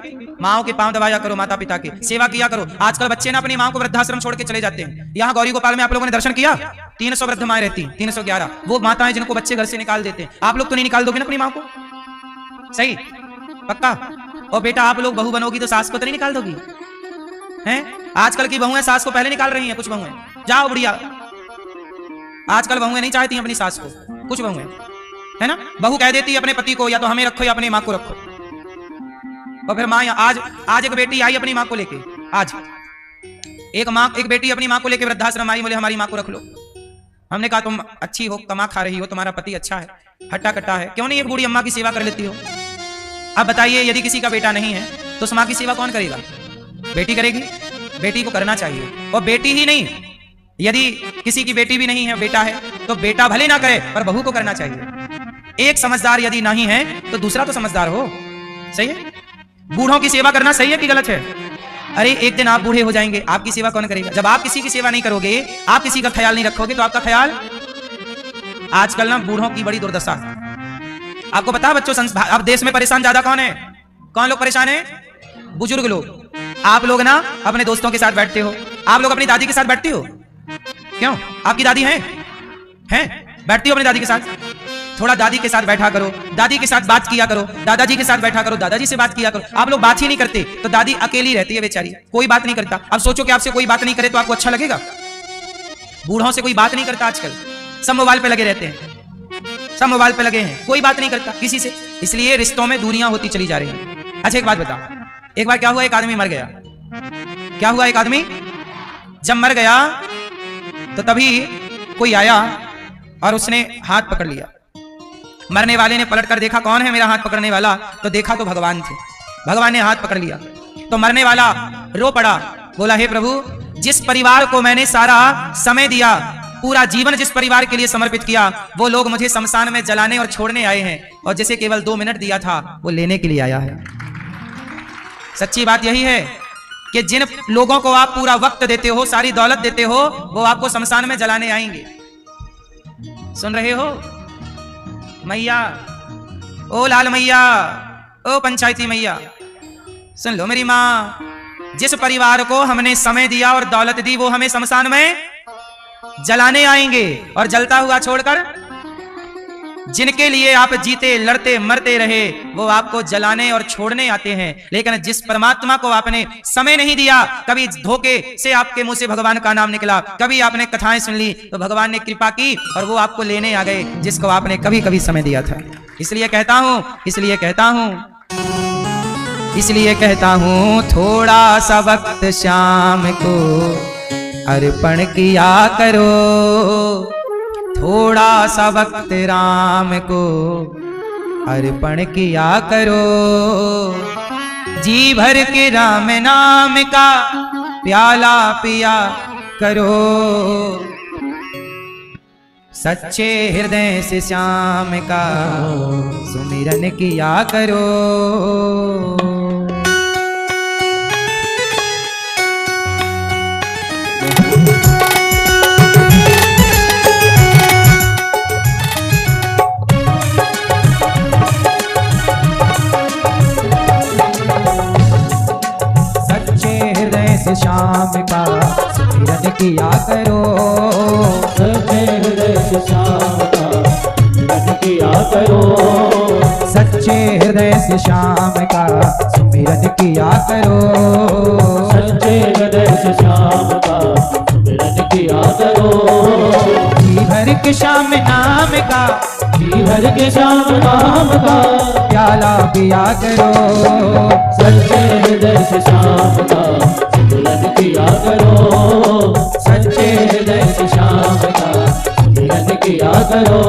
माओ के पांव दबाया करो, माता पिता के सेवा किया करो। आजकल बच्चे ना अपनी माँ को वृद्धाश्रम छोड़ के चले जाते हैं। यहाँ गौरी गोपाल में आप लोगों ने दर्शन किया, 300 वृद्ध माएं रहती हैं, 311 वो माताएं जिनको बच्चे घर से निकाल देते हैं। आप लोग तो नहीं निकाल दोगे ना अपनी माँ को? सही पक्का? और बेटा आप लोग बहू बनोगी तो सास को तो नहीं निकाल दोगी? हैं? आजकल की बहुएं सास को पहले निकाल रही हैं, कुछ बहुएं। जाओ बुढ़िया, आजकल बहुएं नहीं चाहती हैं अपनी सास को, कुछ बहुएं, है ना? बहू कह देती है अपने पति को, या तो हमें रखो या अपनी माँ को रखो। और फिर माँ, आज एक बेटी आई अपनी माँ को लेके, आज एक बेटी अपनी माँ को लेके वृद्धाश्रम आई, बोले हमारी माँ को रख लो। हमने कहा तुम अच्छी हो, कमा खा रही हो, तुम्हारा पति अच्छा है, हट्टा कट्टा है, क्यों नहीं एक बूढ़ी अम्मा की सेवा कर लेती हो? अब बताइए, यदि किसी का बेटा नहीं है तो उस माँ की सेवा कौन करेगा? बेटी करेगी। बेटी को करना चाहिए। और बेटी ही नहीं, यदि किसी की बेटी भी नहीं है, बेटा है, तो बेटा भले ना करे पर बहू को करना चाहिए। एक समझदार यदि नहीं है तो दूसरा तो समझदार हो। सही है? बूढ़ों की सेवा करना सही है कि गलत है? अरे एक दिन आप बूढ़े हो जाएंगे, आपकी सेवा कौन करेगा? जब आप किसी की सेवा नहीं करोगे, आप किसी का ख्याल नहीं रखोगे, तो आपका ख्याल। आजकल ना बूढ़ों की बड़ी दुर्दशा है। आपको पता है बच्चों, अब देश में परेशान ज्यादा कौन है? कौन लोग परेशान है? बुजुर्ग लोग। आप लोग ना अपने दोस्तों के साथ बैठते हो, आप लोग अपनी दादी के साथ बैठते हो? क्यों? आपकी दादी हैं? बैठती हो अपनी दादी के साथ? थोड़ा दादी के साथ बैठा करो, दादी के साथ बात किया करो, दादाजी के साथ बैठा करो, दादाजी से बात किया करो। आप लोग बात ही नहीं करते तो दादी अकेली रहती है बेचारी, कोई बात नहीं करता। अब सोचो कि आपसे कोई बात नहीं करे तो आपको अच्छा लगेगा? बूढ़ों से कोई बात नहीं करता आजकल, सब मोबाइल पे लगे रहते हैं, सब मोबाइल पे लगे हैं, कोई बात नहीं करता किसी से। इसलिए रिश्तों में दूरियां होती चली जा रही हैं। अच्छा एक बात बताओ, एक बार क्या हुआ, एक आदमी मर गया। क्या हुआ? एक आदमी जब मर गया तो तभी कोई आया और उसने हाथ पकड़ लिया। मरने वाले ने पलट कर देखा, कौन है मेरा हाथ पकड़ने वाला? तो देखा तो भगवान थे। भगवान ने हाथ पकड़ लिया तो मरने वाला रो पड़ा बोला हे प्रभु, जिस परिवार को मैंने सारा समय दिया, पूरा जीवन जिस परिवार के लिए समर्पित किया, वो लोग मुझे शमशान में जलाने और छोड़ने आए हैं, और जिसे केवल 2 मिनट दिया था वो लेने के लिए आया है। सच्ची बात यही है कि जिन लोगों को आप पूरा वक्त देते हो, सारी दौलत देते हो, वो आपको शमशान में जलाने आएंगे। सुन रहे हो मैया, ओ लाल मैया, ओ पंचायती मैया, सुन लो मेरी माँ, जिस परिवार को हमने समय दिया और दौलत दी, वो हमें शमशान में जलाने आएंगे, और जलता हुआ छोड़कर जिनके लिए आप जीते लड़ते मरते रहे, वो आपको जलाने और छोड़ने आते हैं। लेकिन जिस परमात्मा को आपने समय नहीं दिया, कभी धोखे से आपके मुंह से भगवान का नाम निकला, कभी आपने कथाएं सुन ली, तो भगवान ने कृपा की और वो आपको लेने आ गए, जिसको आपने कभी कभी समय दिया था। इसलिए कहता हूं थोड़ा सा वक्त शाम को अर्पण किया करो, थोड़ा सा वक्त राम को अर्पण किया करो, जी भर के राम नाम का प्याला पिया करो, सच्चे हृदय से श्याम का सुमिरन किया करो। शाम का सुमिरन किया करो, सच्चे हृदय से शाम का सुमिरन किया करो, सच्चे हृदय से शाम का सुमिरन किया करो, सच्चे हृदय से शाम का सुमिरन किया करो, जी भर के शाम नाम का, जी भर के शाम नाम का प्याला पिया करो, सच्चे हृदय से शाम का सुमिरन किया करो, सच्चे हृदय से शाम का सुमिरन किया करो।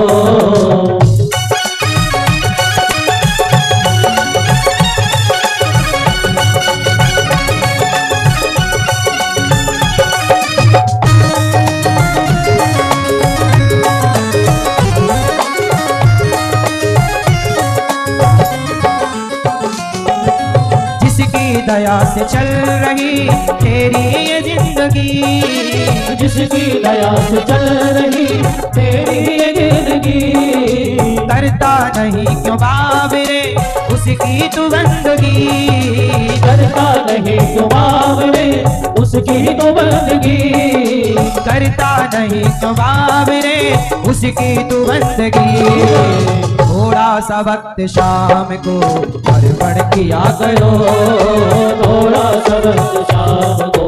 दया से चल रही तेरी ये जिंदगी, जिसकी दया से चल रही तेरी ये जिंदगी, करता नहीं क्यों बाबरे उसकी तू बंदगी, करता नहीं क्यों बाबरे उसकी तो बंदगी, करता नहीं क्यों बाबरे उसकी तू बंदगी, थोड़ा सा वक्त शाम को अर्पण किया करो, थोड़ा सा वक्त शाम को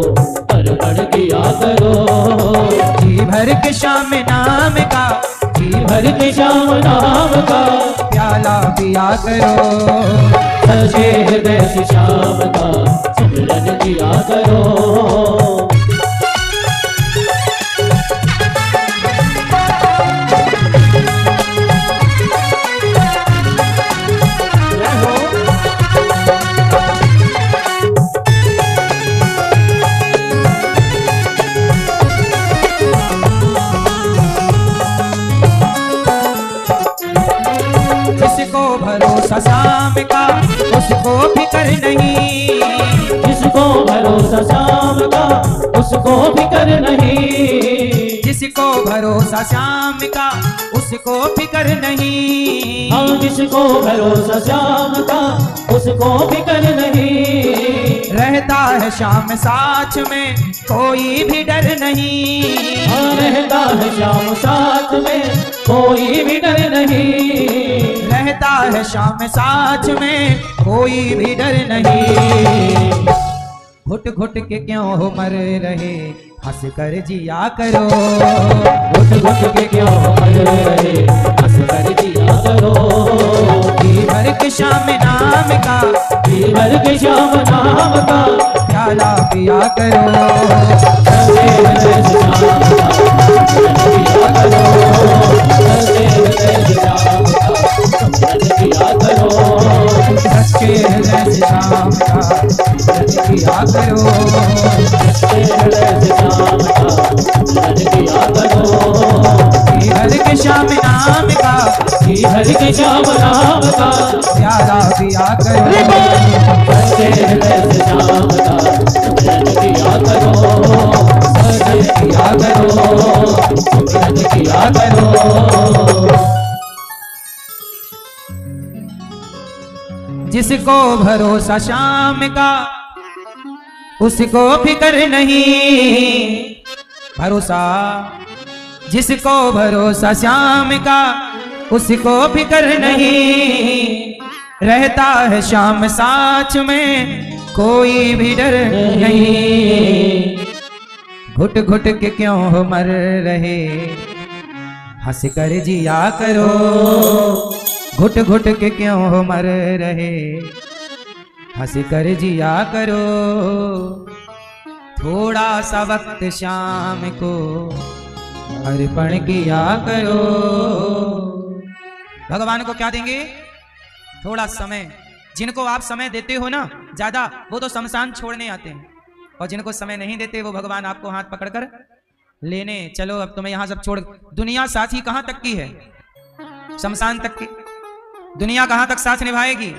अर्पण किया करो, जी भर के शाम नाम का, जी भर के शाम नाम का प्याला पिया करो, सच्चे हृदय से शाम का सुमिरन किया करो। जिसको भरोसा शाम का उसको फिकर नहीं, जिसको भरोसा शाम का उसको फिकर नहीं, जिसको भरोसा शाम का उसको फिकर नहीं, हाँ जिसको भरोसा शाम का उसको फिकर नहीं, रहता है शाम साथ में कोई भी डर नहीं, हाँ रहता है शाम साथ में कोई भी डर नहीं, रहता है शाम साथ में कोई भी डर नहीं, घुट घुट के क्यों हो मर रहे हंस कर जिया करो, घुट घुट के क्यों मर रहे हंस कर जिया करो, जी भर के शाम नाम का, जी भर के शाम नाम का प्याला पिया करो, सच्चे हृदय से शाम का सुमिरन किया करो, सच्चे हृदय से शाम का सुमिरन किया करो, सच्चे हृदय से शाम का सुमिरन किया करो। श्याम का, श्री हरि के श्याम नाम का प्यारा पिया करो, सच्चे हृदय से श्याम का सिमरन किया करो, सिमरन किया करो, सिमरन किया करो। जिसको भरोसा श्याम का उसको फिक्र नहीं, भरोसा जिसको भरोसा श्याम का उसको फिक्र नहीं, रहता है श्याम साथ में कोई भी डर नहीं। घुट घुट के क्यों मर रहे, हंस कर जिया करो, घुट घुट के क्यों मर रहे, हंस कर जिया करो। थोड़ा सा वक्त शाम को अर्पण किया करो। भगवान को क्या देंगे? थोड़ा समय। जिनको आप समय देते हो ना ज्यादा, वो तो शमशान छोड़ने आते हैं, और जिनको समय नहीं देते वो भगवान आपको हाथ पकड़कर लेने, चलो अब तुम्हें यहां सब छोड़। दुनिया साथी कहां तक की है? शमशान तक की। दुनिया कहां तक साथ निभाएगी?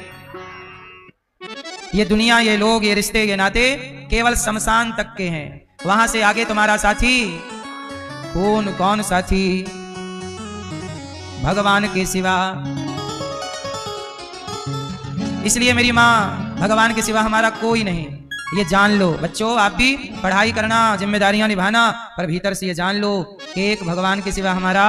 ये दुनिया, ये लोग, ये रिश्ते, ये नाते केवल शमशान तक के हैं। वहां से आगे तुम्हारा साथी कौन साथी? भगवान के सिवा। इसलिए मेरी माँ, भगवान के सिवा हमारा कोई नहीं, ये जान लो। बच्चों, आप भी पढ़ाई करना, जिम्मेदारियां निभाना, पर भीतर से ये जान लो कि एक भगवान के सिवा हमारा